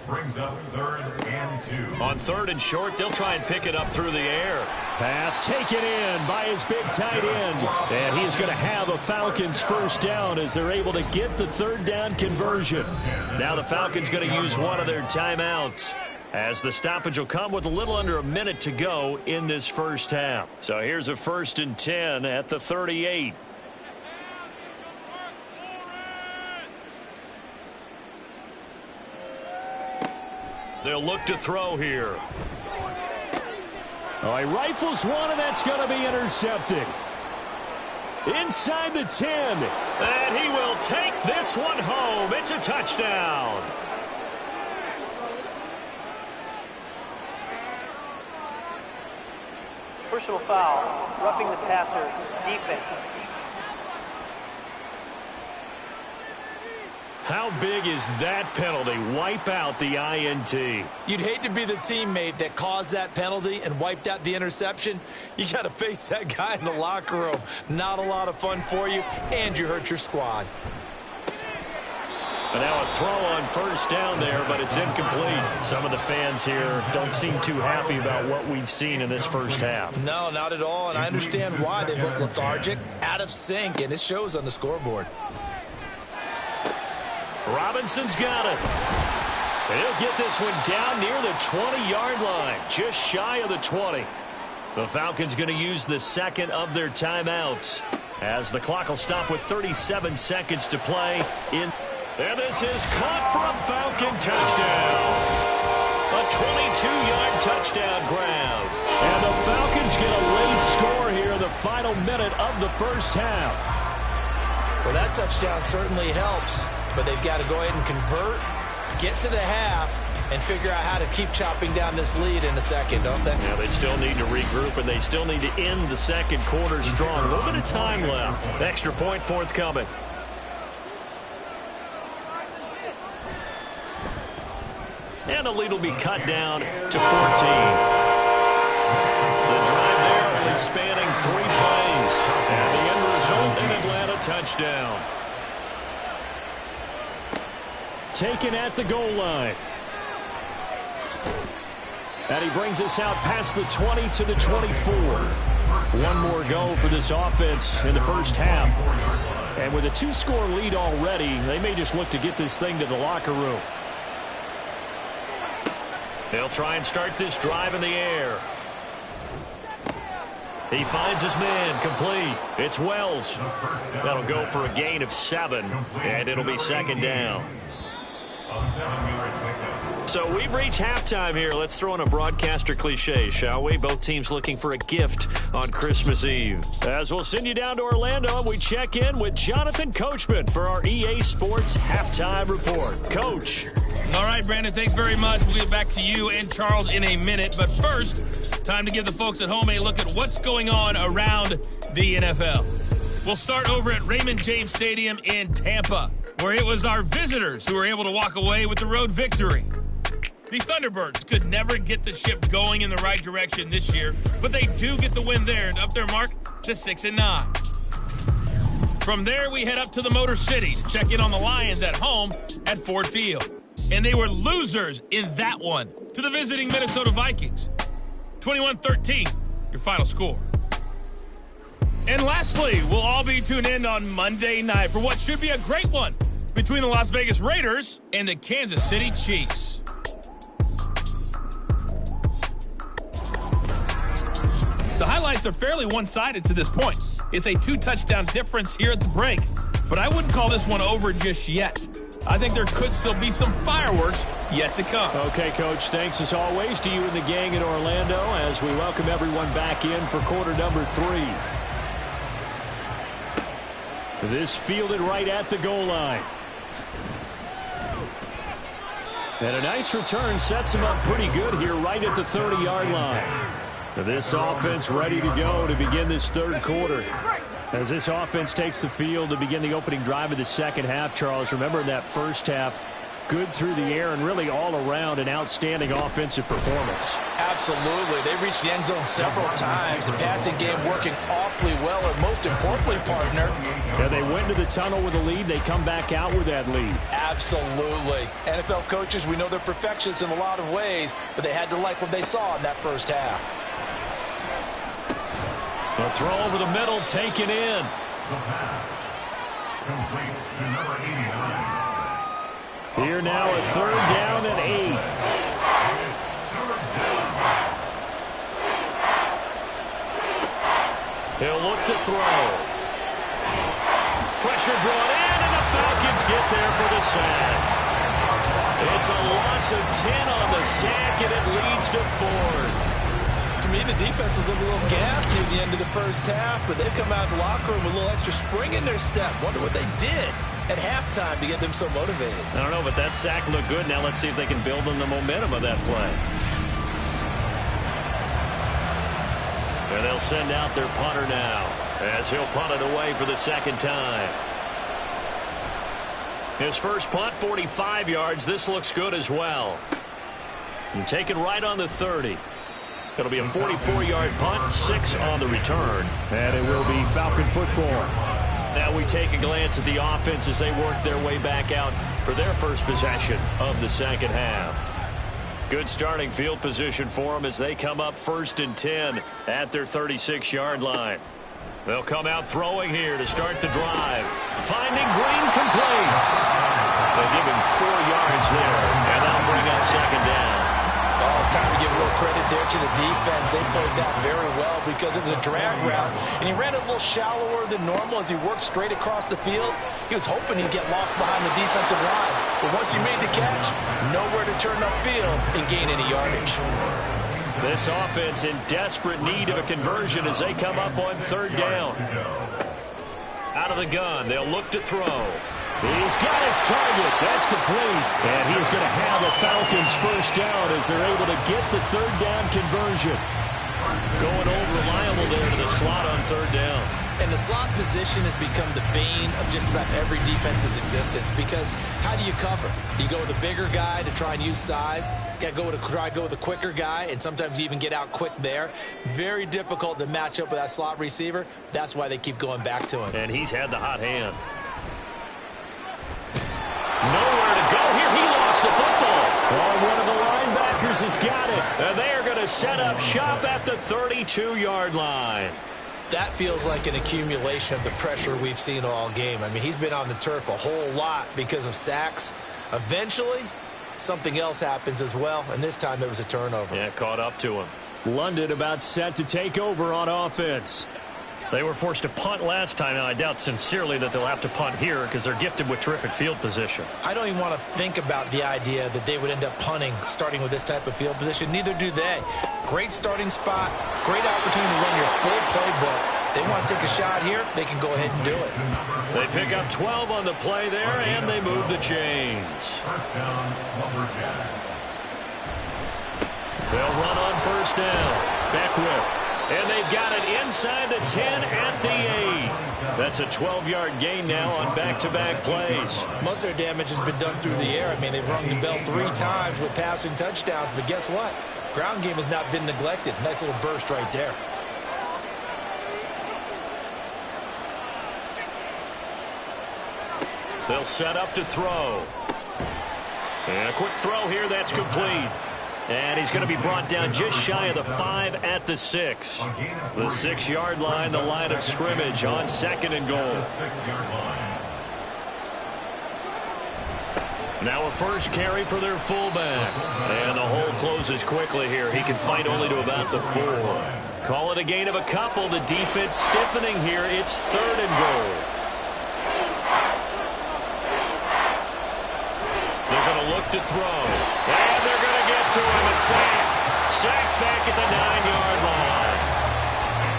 S5: Brings up 3rd and 2.
S4: On 3rd and short, they'll try and pick it up through the air.
S2: Pass taken in by his big tight end. And he's going to have a Falcons first down as they're able to get the 3rd down conversion.
S4: Now the Falcons going to use one of their timeouts, as the stoppage will come with a little under a minute to go in this first half. So here's a 1st and 10 at the 38. They'll look to throw here.
S2: Oh, he rifles one, and that's going to be intercepted. Inside the 10.
S4: And he will take this one home. It's a touchdown.
S6: Personal foul, roughing the passer, defense.
S4: How big is that penalty? Wipe out the INT.
S3: You'd hate to be the teammate that caused that penalty and wiped out the interception. You got to face that guy in the locker room. Not a lot of fun for you, and you hurt your squad.
S4: And now a throw on 1st down there, but it's incomplete. Some of the fans here don't seem too happy about what we've seen in this first half.
S3: No, not at all, and I understand why. They look lethargic, out of sync, and it shows on the scoreboard.
S4: Robinson's got it. And he'll get this one down near the 20-yard line, just shy of the 20. The Falcons going to use the 2nd of their timeouts, as the clock will stop with 37 seconds to play in. And this is caught for a Falcon touchdown. A 22-yard touchdown grab.
S2: And the Falcons get a late score here in the final minute of the first half.
S3: Well, that touchdown certainly helps, but they've got to go ahead and convert, get to the half, and figure out how to keep chopping down this lead in the second, don't they?
S4: Yeah, they still need to regroup, and they still need to end the second quarter strong. A little bit of time left. Extra point forthcoming. And the lead will be cut down to 14. The drive there only spanning 3 plays. And the end result, an Atlanta touchdown.
S2: Taken at the goal line. And he brings us out past the 20 to the 24. One more go for this offense in the first half. And with a 2-score lead already, they may just look to get this thing to the locker room.
S4: They'll try and start this drive in the air. He finds his man complete. It's Wells. That'll go for a gain of 7, and it'll be 2nd down.
S5: A 7-yard pickup.
S2: So we've reached halftime here. Let's throw in a broadcaster cliche, shall we? Both teams looking for a gift on Christmas Eve. As we'll send you down to Orlando, and we check in with Jonathan Coachman for our EA Sports Halftime Report. Coach.
S7: All right, Brandon, thanks very much. We'll get back to you and Charles in a minute. But first, time to give the folks at home a look at what's going on around the NFL. We'll start over at Raymond James Stadium in Tampa, where it was our visitors who were able to walk away with the road victory. The Thunderbirds could never get the ship going in the right direction this year, but they do get the win there and up their mark to 6-9. From there, we head up to the Motor City to check in on the Lions at home at Ford Field. And they were losers in that one to the visiting Minnesota Vikings. 21-13, your final score. And lastly, we'll all be tuned in on Monday night for what should be a great one between the Las Vegas Raiders and the Kansas City Chiefs. The highlights are fairly one-sided to this point. It's a 2-touchdown difference here at the break, but I wouldn't call this one over just yet. I think there could still be some fireworks yet to come.
S2: Okay, Coach, thanks as always to you and the gang in Orlando as we welcome everyone back in for quarter number 3. This fielded right at the goal line. And a nice return sets him up pretty good here right at the 30-yard line. This offense ready to go to begin this third quarter. As this offense takes the field to begin the opening drive of the second half, Charles, remember in that first half, good through the air and really all around an outstanding offensive performance.
S3: Absolutely. They reached the end zone several times. The passing game working awfully well, and most importantly, partner.
S2: Yeah, they went to the tunnel with a lead. They come back out with that lead.
S3: Absolutely. NFL coaches, we know they're perfectionists in a lot of ways, but they had to like what they saw in that first half.
S2: A throw over the middle, taken in.
S5: The pass. Complete to number 89.
S2: Here now a third down and 8.
S5: It's third down.
S2: He'll look to throw. Pressure brought in, and the Falcons get there for the sack. It's a loss of 10 on the sack, and it leads to 4th.
S3: To me, the defense was a little gassed near the end of the first half, but they've come out of the locker room with a little extra spring in their step. Wonder what they did at halftime to get them so motivated.
S2: I don't know, but that sack looked good. Now let's see if they can build on the momentum of that play. And they'll send out their punter now as he'll punt it away for the second time. His first punt, 45 yards. This looks good as well. And taken right on the 30. It'll be a 44-yard punt, 6 on the return. And it will be Falcon football. Now we take a glance at the offense as they work their way back out for their first possession of the second half. Good starting field position for them as they come up 1st and 10 at their 36-yard line. They'll come out throwing here to start the drive. Finding Green complete. They'll give him 4 yards there, and that'll bring up second down.
S3: Oh, it's time to give a little credit there to the defense. They played that very well because it was a drag route, and he ran a little shallower than normal as he worked straight across the field. He was hoping he'd get lost behind the defensive line, but once he made the catch, nowhere to turn upfield and gain any yardage.
S2: This offense in desperate need of a conversion as they come up on 3rd down. Out of the gun, they'll look to throw. He's got his target. That's complete. And he is going to have a Falcons first down as they're able to get the 3rd down conversion. Going over reliable there to the slot on 3rd down.
S3: And the slot position has become the bane of just about every defense's existence because how do you cover? Do you go with a bigger guy to try and use size? Got to try to go with a quicker guy, and sometimes you even get out quick there. Very difficult to match up with that slot receiver. That's why they keep going back to him.
S2: And he's had the hot hand. Nowhere to go here. He lost the football. Oh, one of the linebackers has got it. And they are going to set up shop at the 32-yard line.
S3: That feels like an accumulation of the pressure we've seen all game. I mean, he's been on the turf a whole lot because of sacks. Eventually, something else happens as well, and this time it was a turnover.
S2: Yeah, caught up to him. London about set to take over on offense.
S4: They were forced to punt last time. Now, I doubt sincerely that they'll have to punt here because they're gifted with terrific field position.
S3: I don't even want to think about the idea that they would end up punting starting with this type of field position. Neither do they. Great starting spot, great opportunity to run your full playbook. They want to take a shot here, they can go ahead and do it.
S4: They pick up 12 on the play there, and they move the chains.
S5: First down, Lumberjacks.
S4: They'll run on first down. Beckwith. And they've got it inside the 10 at the 8. That's a 12-yard gain now on back-to-back plays.
S3: Most of their damage has been done through the air. I mean, they've rung the bell 3 times with passing touchdowns, but guess what? Ground game has not been neglected. Nice little burst right there.
S4: They'll set up to throw. And a quick throw here, that's complete. And he's going to be brought down just shy of the 5 at the 6. The 6-yard line, the line of scrimmage on 2nd and goal. Now a first carry for their fullback. And the hole closes quickly here. He can fight only to about the 4. Call it a gain of a couple. The defense stiffening here. It's 3rd and goal. They're going to look to throw. And they're going to get to him. A sack. Sack back at the 9-yard line.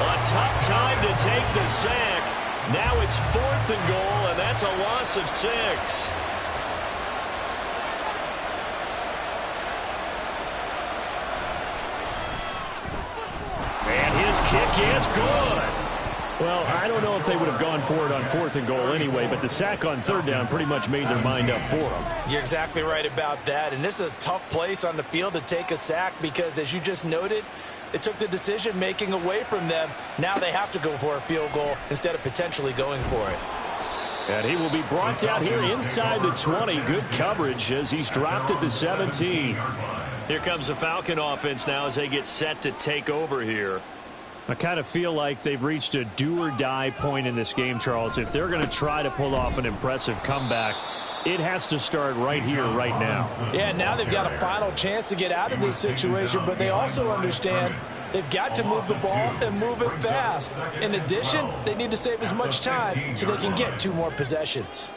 S4: A tough time to take the sack. Now it's 4th and goal, and that's a loss of 6. And his kick is good.
S2: Well, I don't know if they would have gone for it on 4th and goal anyway, but the sack on 3rd down pretty much made their mind up for them.
S3: You're exactly right about that, and this is a tough place on the field to take a sack because, as you just noted, it took the decision-making away from them. Now they have to go for a field goal instead of potentially going for it.
S2: And he will be brought down here inside the 20. Good coverage as he's dropped at the 17.
S4: Here comes the Falcon offense now as they get set to take over here.
S2: I kind of feel like they've reached a do-or-die point in this game, Charles. If they're going to try to pull off an impressive comeback, it has to start right here, right now.
S3: Yeah, now they've got a final chance to get out of this situation, but they also understand they've got to move the ball and move it fast. In addition, they need to save as much time so they can get 2 more possessions.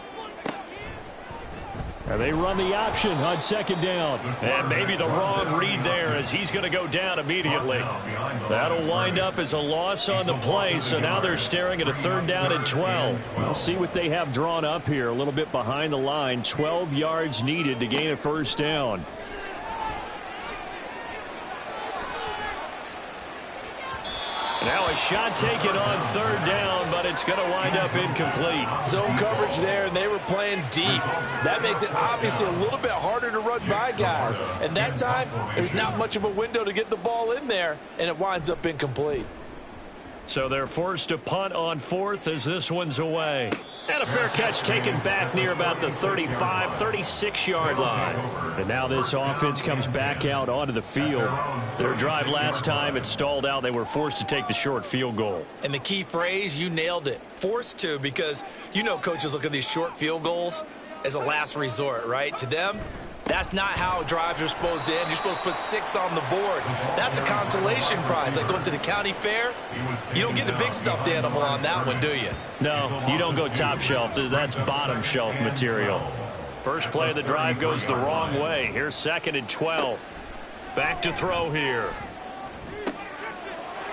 S2: And they run the option on 2nd down.
S4: And maybe the wrong read there as he's going to go down immediately. That'll wind up as a loss on the play, so now they're staring at a 3rd down and 12.
S2: We'll see what they have drawn up here. A little bit behind the line. 12 yards needed to gain a 1st down.
S4: Now a shot taken on 3rd down, but it's going to wind up incomplete.
S3: Zone coverage there, and they were playing deep. That makes it obviously a little bit harder to run by guys. And that time, there's not much of a window to get the ball in there, and it winds up incomplete.
S4: So they're forced to punt on 4th as this one's away. And a fair catch taken back near about the 35, 36-yard line.
S2: And now this offense comes back out onto the field.
S4: Their drive last time, it stalled out. They were forced to take the short field goal.
S3: And the key phrase, you nailed it, forced to, because you know coaches look at these short field goals as a last resort, right? To them, that's not how drives are supposed to end. You're supposed to put 6 on the board. That's a consolation prize. Like going to the county fair, you don't get the big stuffed animal on that one, do you?
S4: No, you don't go top shelf. That's bottom shelf material. First play of the drive goes the wrong way. Here's 2nd and 12. Back to throw here.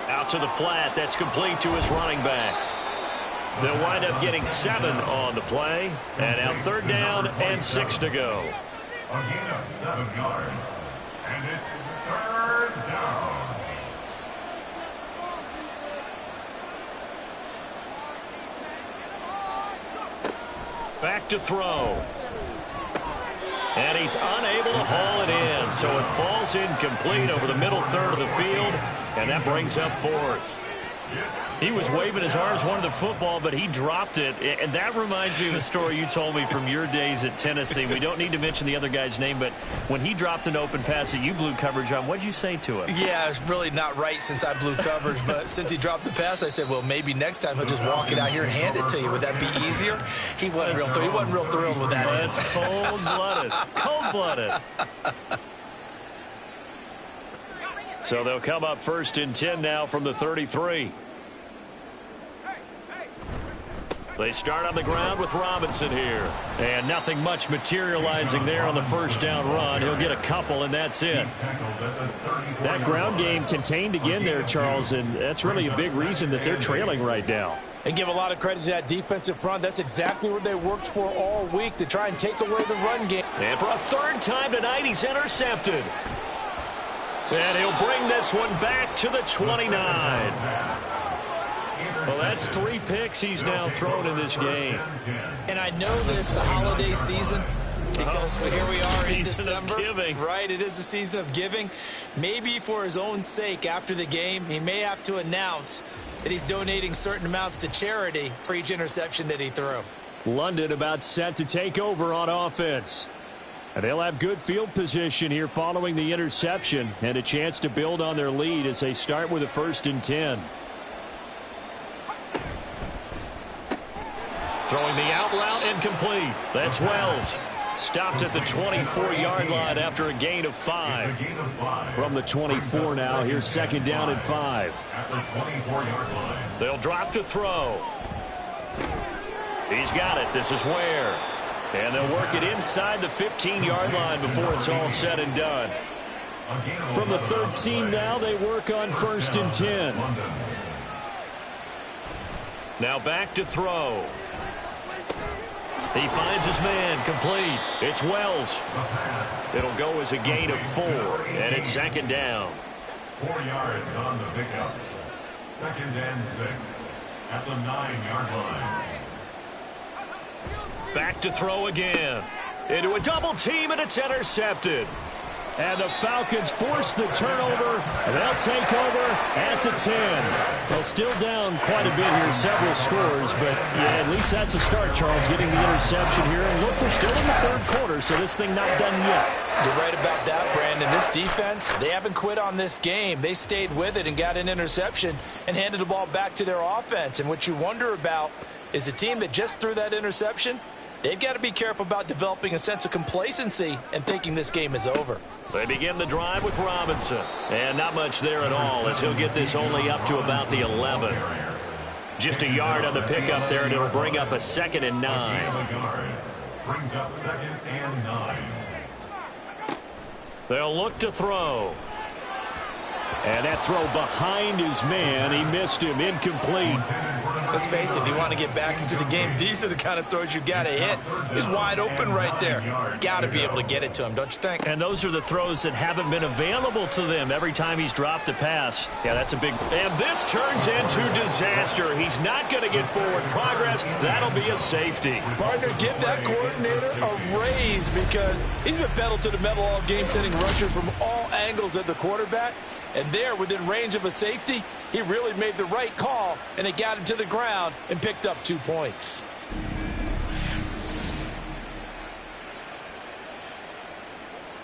S4: Out to the flat. That's complete to his running back. They'll wind up getting 7 on the play. And now 3rd down and 6 to go.
S5: A gain of 7 yards. And it's 3rd down.
S4: Back to throw. And he's unable to haul it in. So it falls incomplete over the middle 3rd of the field. And that brings up 4th. He was waving his arms, wanted the football, but he dropped it. And that reminds me of a story you told me from your days at Tennessee. We don't need to mention the other guy's name, but when he dropped an open pass that you blew coverage on, what'd you say to him?
S3: Yeah, it's really not right since I blew coverage, but since he dropped the pass, I said, well, maybe next time he'll just walk it out here and hand it to you. Would that be easier? He wasn't real thrilled with that.
S4: That's cold-blooded. Cold-blooded. So they'll come up 1st and 10 now from the 33.
S2: They start on the ground with Robinson here. And nothing much materializing there on the first down run. He'll get a couple, and that's it.
S4: That ground game contained again there, Charles, and that's really a big reason that they're trailing right now.
S3: And give a lot of credit to that defensive front. That's exactly what they worked for all week, to try and take away the run game.
S2: And for a third time tonight, he's intercepted. And he'll bring this one back to the 29. Well, that's 3 picks he's now thrown in this game.
S3: And I know this, the holiday season, because here we are in December.
S2: Of giving.
S3: Right, it is the season of giving. Maybe for his own sake after the game, he may have to announce that he's donating certain amounts to charity for each interception that he threw.
S4: London about set to take over on offense. And they'll have good field position here following the interception and a chance to build on their lead as they start with a 1st and 10.
S2: Throwing the out route incomplete. That's Wells. Stopped at the 24-yard line after a gain of 5.
S4: From the 24 now, here's 2nd down and 5.
S5: At the 24-yard line.
S2: They'll drop to throw. He's got it. This is Ware. And they'll work it inside the 15-yard line before it's all said and done.
S4: From the 13 now, they work on 1st and 10.
S2: Now back to throw. He finds his man, complete. It's Wells. It'll go as a gain of 4, and it's 2nd down.
S5: 4 yards on the pickup. 2nd and 6 at the 9-yard line.
S2: Back to throw again. Into a double team, and it's intercepted.
S4: And the Falcons force the turnover. They'll take over at the 10. Well, still down quite a bit here, several scores, but yeah, at least that's a start, Charles, getting the interception here. And look, we're still in the 3rd quarter, so this thing not done yet.
S3: You're right about that, Brandon. This defense, they haven't quit on this game. They stayed with it and got an interception and handed the ball back to their offense. And what you wonder about is a team that just threw that interception, they've got to be careful about developing a sense of complacency and thinking this game is over.
S2: They begin the drive with Robinson. And not much there at all, as he'll get this only up to about the 11. Just a yard on the pickup there, and it'll bring up a 2nd and 9.
S5: Brings up 2nd and 9.
S2: They'll look to throw.
S4: And that throw behind his man. He missed him. Incomplete.
S3: Let's face it, if you want to get back into the game, these are the kind of throws you got to hit. He's wide open right there. Got to be able to get it to him, don't you think?
S2: And those are the throws that haven't been available to them every time he's dropped a pass. Yeah, that's a big... And this turns into disaster. He's not going to get forward progress. That'll be a safety.
S3: Partner, give that coordinator a raise because he's been pedal to the metal all game, sending rushers from all angles at the quarterback. And there, within range of a safety, he really made the right call, and it got him to the ground and picked up 2 points.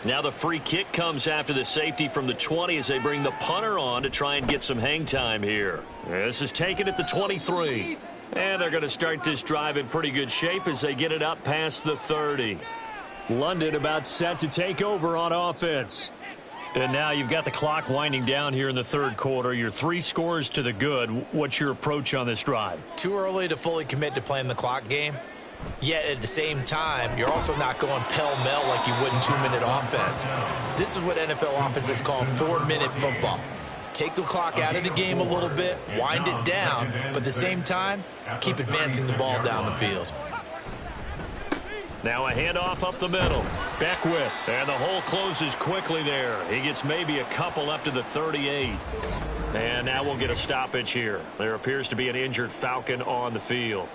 S2: Now the free kick comes after the safety from the 20 as they bring the punter on to try and get some hang time here. This is taken at the 23. And they're going to start this drive in pretty good shape as they get it up past the 30.
S4: London about set to take over on offense.
S2: And now you've got the clock winding down here in the 3rd quarter. You're 3 scores to the good. What's your approach on this drive?
S3: Too early to fully commit to playing the clock game. Yet at the same time, you're also not going pell-mell like you would in 2-minute offense. This is what NFL offenses call 4-minute football. Take the clock out of the game a little bit, wind it down, but at the same time, keep advancing the ball down the field.
S2: Now a handoff up the middle. Beckwith. And the hole closes quickly there. He gets maybe a couple up to the 38. And now we'll get a stoppage here. There appears to be an injured Falcon on the field.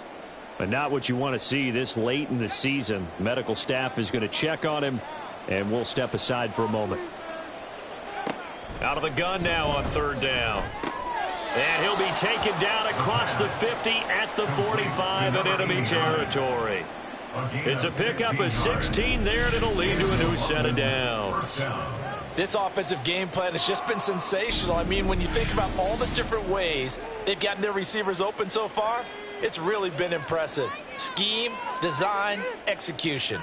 S4: But not what you want to see this late in the season. Medical staff is going to check on him, and we'll step aside for a moment.
S2: Out of the gun now on 3rd down. And he'll be taken down across the 50 at the 45 in enemy territory. It's a pickup of 16 there, and it'll lead to a new set of downs.
S3: This offensive game plan has just been sensational. I mean, when you think about all the different ways they've gotten their receivers open so far, it's really been impressive. Scheme, design, execution.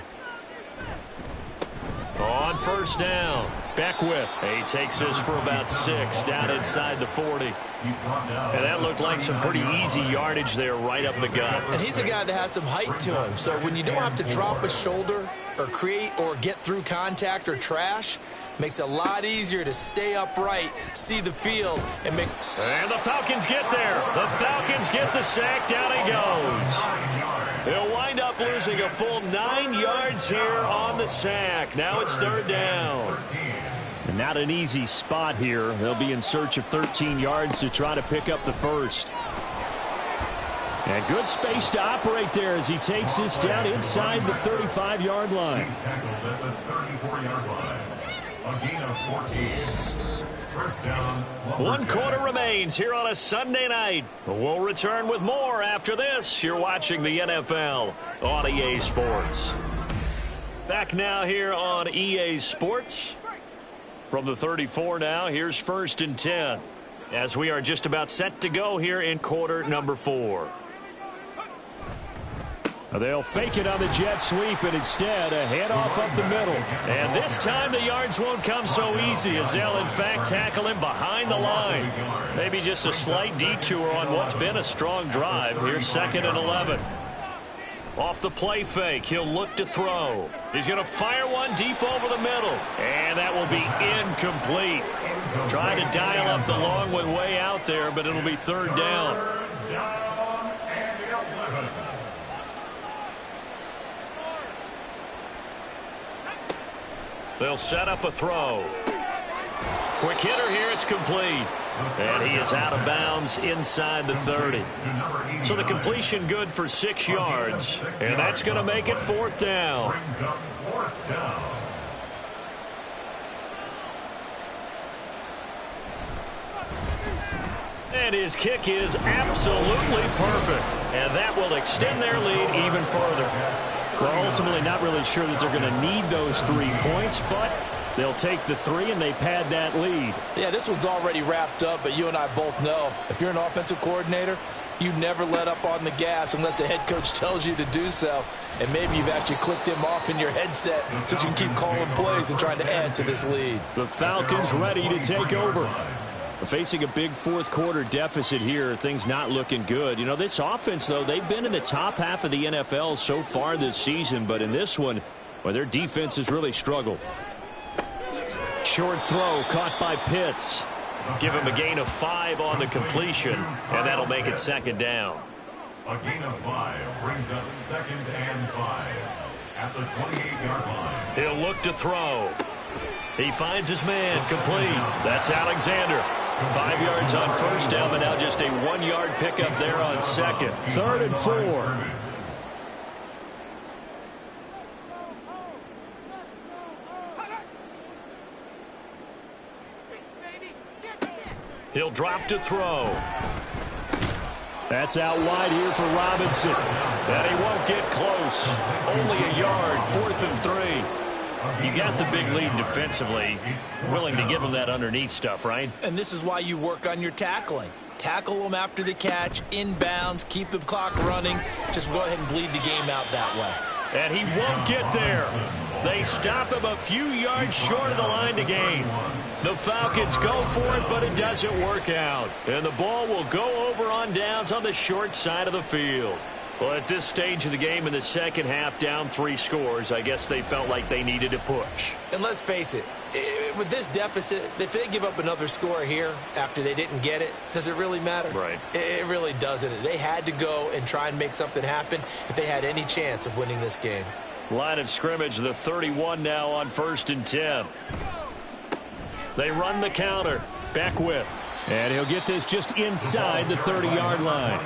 S2: On first down, Beckwith. He takes this for about 6 down inside the 40. And that looked like some pretty easy yardage there right up the gut.
S3: And he's a guy that has some height to him. So when you don't have to drop a shoulder or create or get through contact or trash, makes it a lot easier to stay upright, see the field, and make...
S2: And the Falcons get there. The Falcons get the sack. Down he goes. He'll wind up losing a full 9 yards here on the sack. Now it's 3rd down.
S4: Not an easy spot here. They'll be in search of 13 yards to try to pick up the first. And good space to operate there as he takes this down inside the 35-yard line.
S5: He's tackled at the 34-yard line. A gain of 14. First down.
S2: 1 quarter remains here on a Sunday night. We'll return with more after this. You're watching the NFL on EA Sports. Back now here on EA Sports. From the 34 now, here's 1st and 10. As we are just about set to go here in quarter number 4.
S4: They'll fake it on the jet sweep, and instead a handoff up the middle.
S2: And this time the yards won't come so easy as they'll in fact tackle him behind the line. Maybe just a slight detour on what's been a strong drive. Here's 2nd and 11. Off the play fake, he'll look to throw. He's going to fire one deep over the middle. And that will be incomplete. Trying to dial up the long one way out there, but it'll be 3rd down. They'll set up a throw. Quick hitter here, it's complete. And he is out of bounds inside the 30. So the completion good for 6 yards. And that's going to make it 4th down. And his kick is absolutely perfect. And that will extend their lead even further.
S4: Well, ultimately not really sure that they're going to need those 3 points, but they'll take the 3 and they pad that lead.
S3: Yeah, this one's already wrapped up, but you and I both know if you're an offensive coordinator, you never let up on the gas unless the head coach tells you to do so. And maybe you've actually clicked him off in your headset so you can keep calling plays and trying to add to this lead.
S4: The Falcons ready to take over. Facing a big 4th quarter deficit here, things not looking good. You know, this offense, though, they've been in the top half of the NFL so far this season, but in this one, well, their defense has really struggled. Short throw caught by Pitts.
S2: Give him a gain of 5 on the completion, and that'll make it 2nd down.
S5: A gain of 5 brings up 2nd and 5 at the 28-yard line.
S2: He'll look to throw. He finds his man, complete. That's Alexander. 5 yards on first down, but now just a 1-yard pickup there on 2nd.
S4: 3rd and 4.
S2: He'll drop to throw.
S4: That's out wide here for Robinson.
S2: And he won't get close. Only a yard, 4th and 3. You got the big lead defensively. Willing to give them that underneath stuff, right?
S3: And this is why you work on your tackling. Tackle them after the catch, inbounds, keep the clock running. Just go ahead and bleed the game out that way.
S2: And he won't get there. They stop him a few yards short of the line to gain. The Falcons go for it, but it doesn't work out. And the ball will go over on downs on the short side of the field. Well, at this stage of the game in the second half, down 3 scores, I guess they felt like they needed to push.
S3: And let's face it, with this deficit, if they give up another score here after they didn't get it, does it really matter?
S2: Right.
S3: It really doesn't. They had to go and try and make something happen if they had any chance of winning this game.
S2: Line of scrimmage, the 31 now on 1st and 10. They run the counter. Beckwith.
S4: And he'll get this just inside the 30-yard line.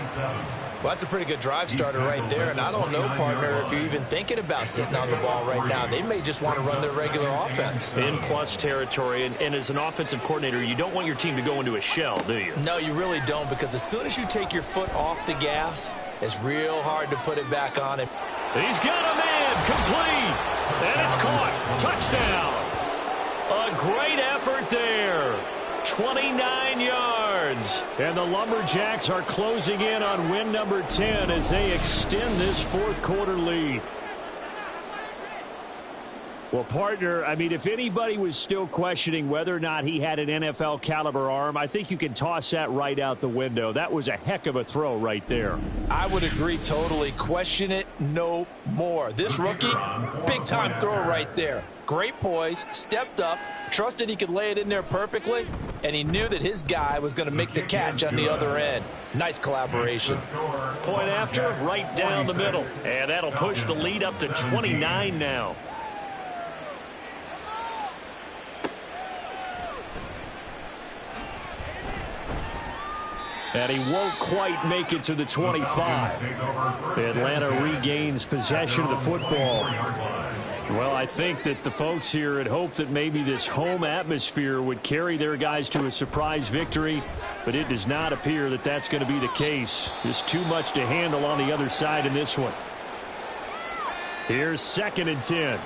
S3: Well, that's a pretty good drive starter right there. And I don't know, partner, if you're even thinking about sitting on the ball right now. They may just want to run their regular offense.
S2: In plus territory. And as an offensive coordinator, you don't want your team to go into a shell, do you?
S3: No, you really don't, because as soon as you take your foot off the gas, it's real hard to put it back on.
S2: He's got a man, complete. And it's caught. Touchdown. A great effort there. 29 yards.
S4: And the Lumberjacks are closing in on win number 10 as they extend this 4th quarter lead. Well, partner, I mean, if anybody was still questioning whether or not he had an NFL caliber arm, I think you can toss that right out the window. That was a heck of a throw right there.
S3: I would agree totally. Question it no more. This rookie, big-time throw right there. Great poise, stepped up, trusted he could lay it in there perfectly, and he knew that his guy was going to make the catch on the other end. Nice collaboration.
S2: Point after, right down the middle. And that'll push the lead up to 29 now.
S4: And he won't quite make it to the 25.
S2: Atlanta regains possession of the football.
S4: Well, I think that the folks here had hoped that maybe this home atmosphere would carry their guys to a surprise victory, but it does not appear that that's going to be the case. There's too much to handle on the other side in this one. Here's 2nd and 10.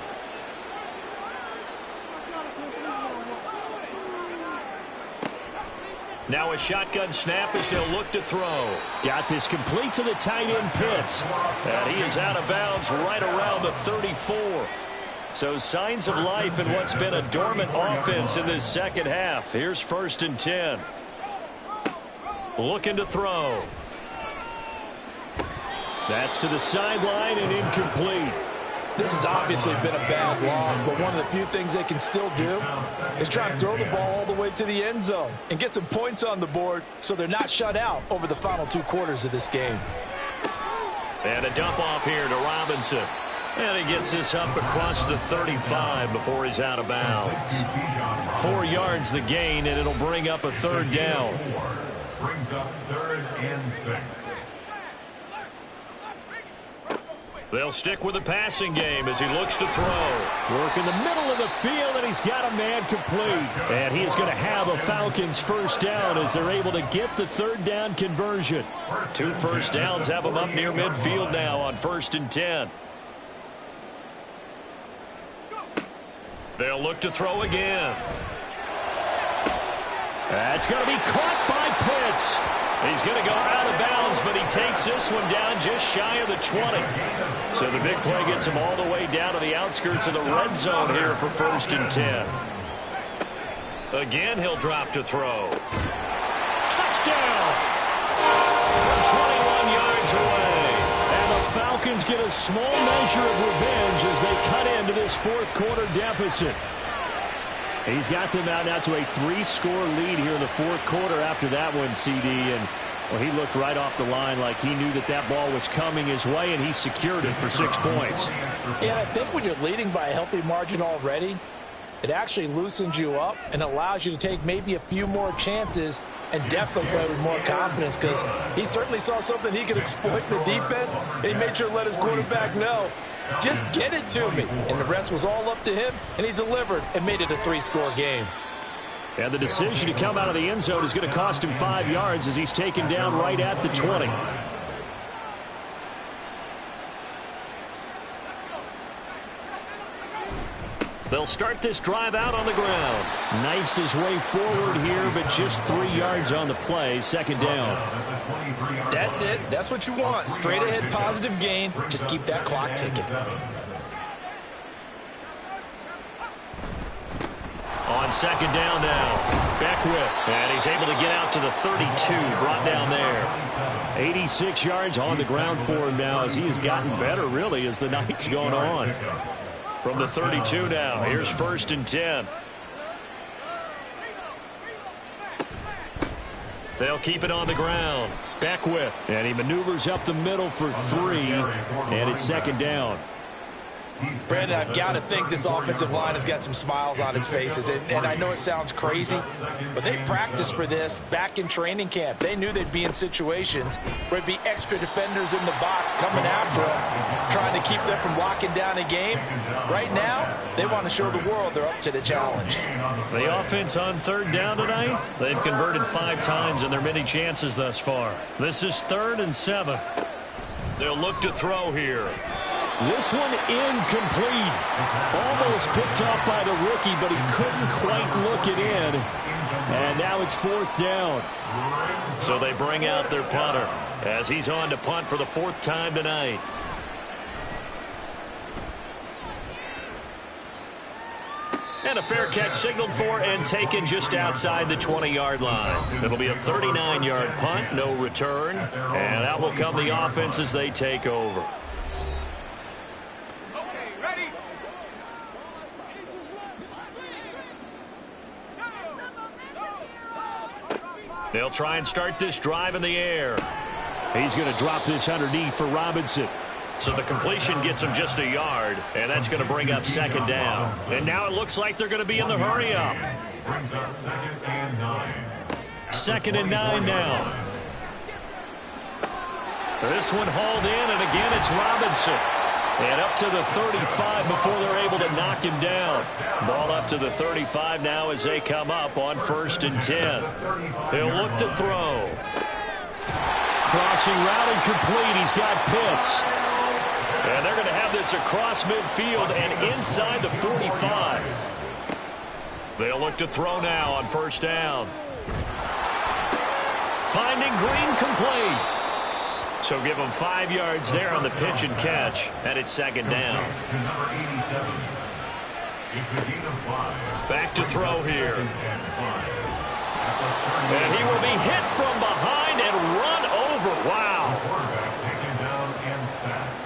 S2: Now a shotgun snap as they'll look to throw.
S4: Got this complete to the tight end Pitts.
S2: And he is out of bounds right around the 34.
S4: So signs of life in what's been a dormant offense in this second half. Here's 1st and 10.
S2: Looking to throw.
S4: That's to the sideline and incomplete.
S3: This has obviously been a bad loss, but one of the few things they can still do is try and throw the ball all the way to the end zone and get some points on the board so they're not shut out over the final 2 quarters of this game.
S2: And a dump off here to Robinson. And he gets this up across the 35 before he's out of bounds.
S4: 4 yards the gain, and it'll bring up a 3rd down.
S5: Brings up 3rd and 6.
S2: They'll stick with the passing game as he looks to throw.
S4: Work in the middle of the field, and he's got a man complete. And he is going to have a Falcons 1st down as they're able to get the 3rd down conversion.
S2: 2 first downs have them up near midfield now on 1st and 10. They'll look to throw again.
S4: That's going to be caught by Pitts.
S2: He's going to go out of bounds, but he takes this one down just shy of the 20.
S4: So the big play gets him all the way down to the outskirts of the red zone here for 1st and 10.
S2: Again, he'll drop to throw. Touchdown! From 21 yards away.
S4: And the Falcons get a small measure of revenge as they cut into this 4th quarter deficit. He's got them out now to a 3-score lead here in the 4th quarter after that one, CD. And well, he looked right off the line like he knew that that ball was coming his way, and he secured it for 6 points.
S3: Yeah, I think when you're leading by a healthy margin already, it actually loosens you up and allows you to take maybe a few more chances and definitely play with more confidence, because he certainly saw something he could exploit in the defense, and he made sure to let his quarterback know, just get it to me. And the rest was all up to him, and he delivered and made it a 3-score game.
S4: And the decision to come out of the end zone is going to cost him 5 yards as he's taken down right at the 20.
S2: They'll start this drive out on the ground.
S4: Knifes his way forward here, but just 3 yards on the play. 2nd down.
S3: That's it. That's what you want. Straight ahead positive gain. Just keep that clock ticking.
S2: On 2nd down now. Beckwith. And he's able to get out to the 32. Brought down there.
S4: 86 yards on the ground for him now as he has gotten better, really, as the night's gone on.
S2: From the 32 now. Here's 1st and 10. They'll keep it on the ground.
S4: Beckwith. And he maneuvers up the middle for 3. And it's 2nd down.
S3: Brandon, I've got to think this offensive line has got some smiles on its faces. And I know it sounds crazy, but they practiced for this back in training camp. They knew they'd be in situations where it'd be extra defenders in the box coming after them, trying to keep them from locking down a game. Right now, they want to show the world they're up to the challenge.
S2: The offense on 3rd down tonight, they've converted 5 times in their many chances thus far. This is 3rd and 7. They'll look to throw here.
S4: This one incomplete. Almost picked off by the rookie, but he couldn't quite look it in. And now it's 4th down.
S2: So they bring out their punter as he's on to punt for the 4th time tonight. And a fair catch signaled for and taken just outside the 20-yard line. It'll be a 39-yard punt, no return. And out will come the offense as they take over. They'll try and start this drive in the air.
S4: He's going to drop this underneath for Robinson.
S2: So the completion gets him just a yard, and that's going to bring up second down. And now it looks like they're going to be in the hurry-up.
S5: Brings up 2nd and 9.
S2: 2nd and 9 now. This one hauled in, and again it's Robinson. And up to the 35 before they're able to knock him down. Ball up to the 35 now as they come up on 1st and 10. They'll look to throw.
S4: Crossing route and complete. He's got Pitts.
S2: And they're going to have this across midfield and inside the 45. They'll look to throw now on 1st down. Finding Green complete. So give them 5 yards there on the pitch and catch, and it's 2nd down.
S5: To number 87. It's a gain of 5.
S2: Back to throw here.
S5: And
S2: he will be hit from behind and run over. Wow.
S5: quarterback taken down and sacked.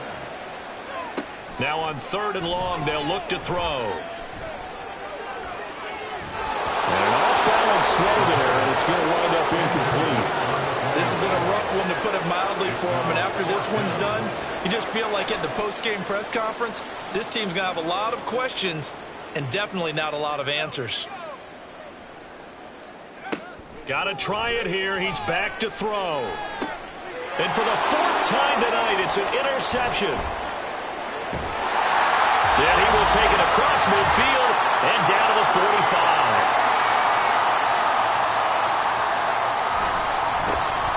S2: Now on 3rd and long, they'll look to throw.
S4: An off-balance throw there, and it's going to wind up incomplete.
S3: This has been a rough one, to put it mildly, for him. And after this one's done, you just feel like at the post-game press conference, this team's going to have a lot of questions and definitely not a lot of answers.
S2: Got to try it here. He's back to throw. And for the 4th time tonight, it's an interception. And he will take it across midfield and down to the 45.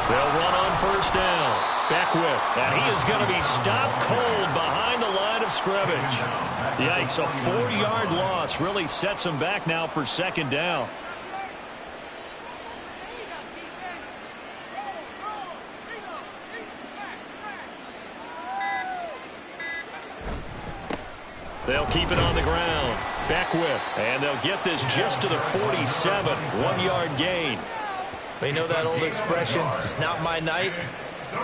S2: They'll run on 1st down. Beckwith, and he is going to be stopped cold behind the line of scrimmage. Yikes, a 4-yard loss really sets him back now for 2nd down. They'll keep it on the ground. Beckwith, and they'll get this just to the 47. 1-yard gain.
S3: You know that old expression, it's not my night?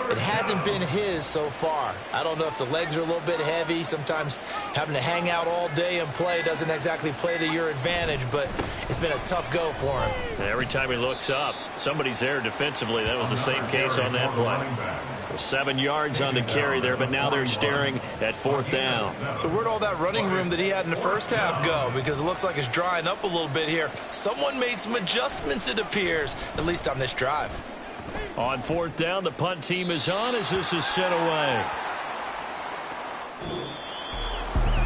S3: It hasn't been his so far. I don't know if the legs are a little bit heavy. Sometimes having to hang out all day and play doesn't exactly play to your advantage, but it's been a tough go for him.
S2: Every time he looks up, somebody's there defensively. That was the same case on that play. 7 yards on the carry there, but now they're staring at 4th down.
S3: So where'd all that running room that he had in the first half go? Because it looks like it's drying up a little bit here. Someone made some adjustments, it appears, at least on this drive.
S2: On 4th down, the punt team is on as this is sent away.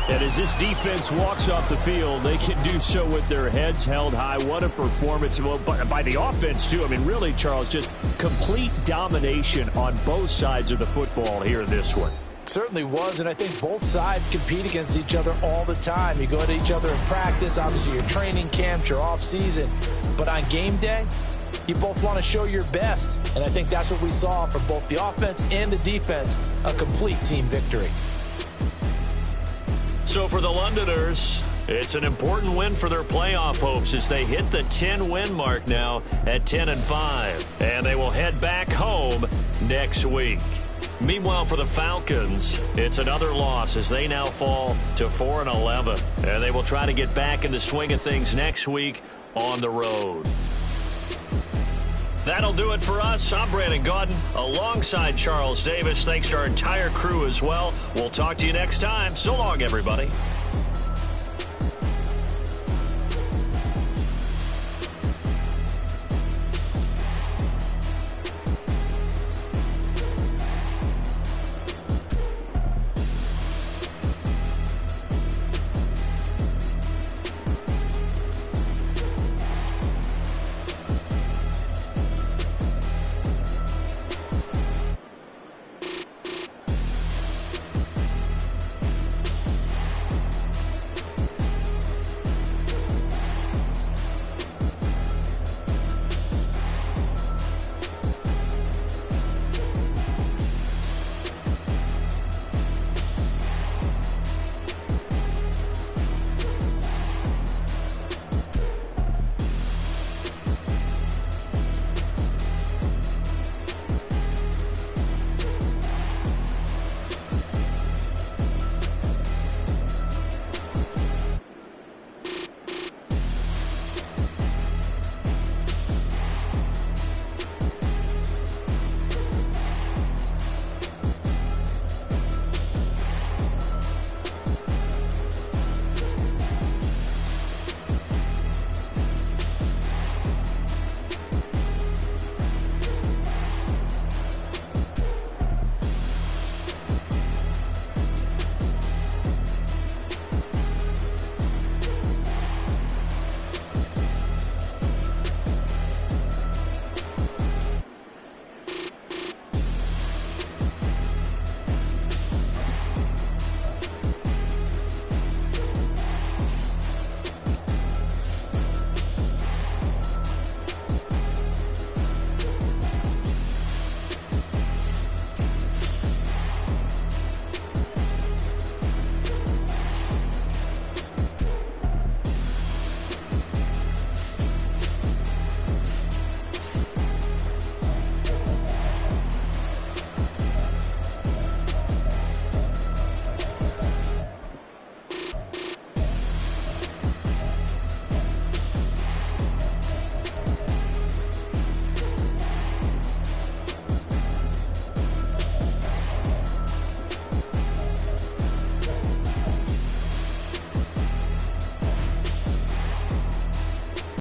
S4: And as this defense walks off the field, they can do so with their heads held high. What a performance. Well, by the offense, too. I mean, really, Charles, just complete domination on both sides of the football here in this one.
S3: Certainly was, and I think both sides compete against each other all the time. You go at each other in practice, obviously your training camps, your off-season. But on game day, you both want to show your best. And I think that's what we saw from both the offense and the defense, a complete team victory.
S2: So for the Londoners, it's an important win for their playoff hopes as they hit the 10-win mark now at 10-5. And they will head back home next week. Meanwhile, for the Falcons, it's another loss as they now fall to 4-11. And they will try to get back in the swing of things next week on the road. That'll do it for us. I'm Brandon Gaudin alongside Charles Davis. Thanks to our entire crew as well. We'll talk to you next time. So long, everybody.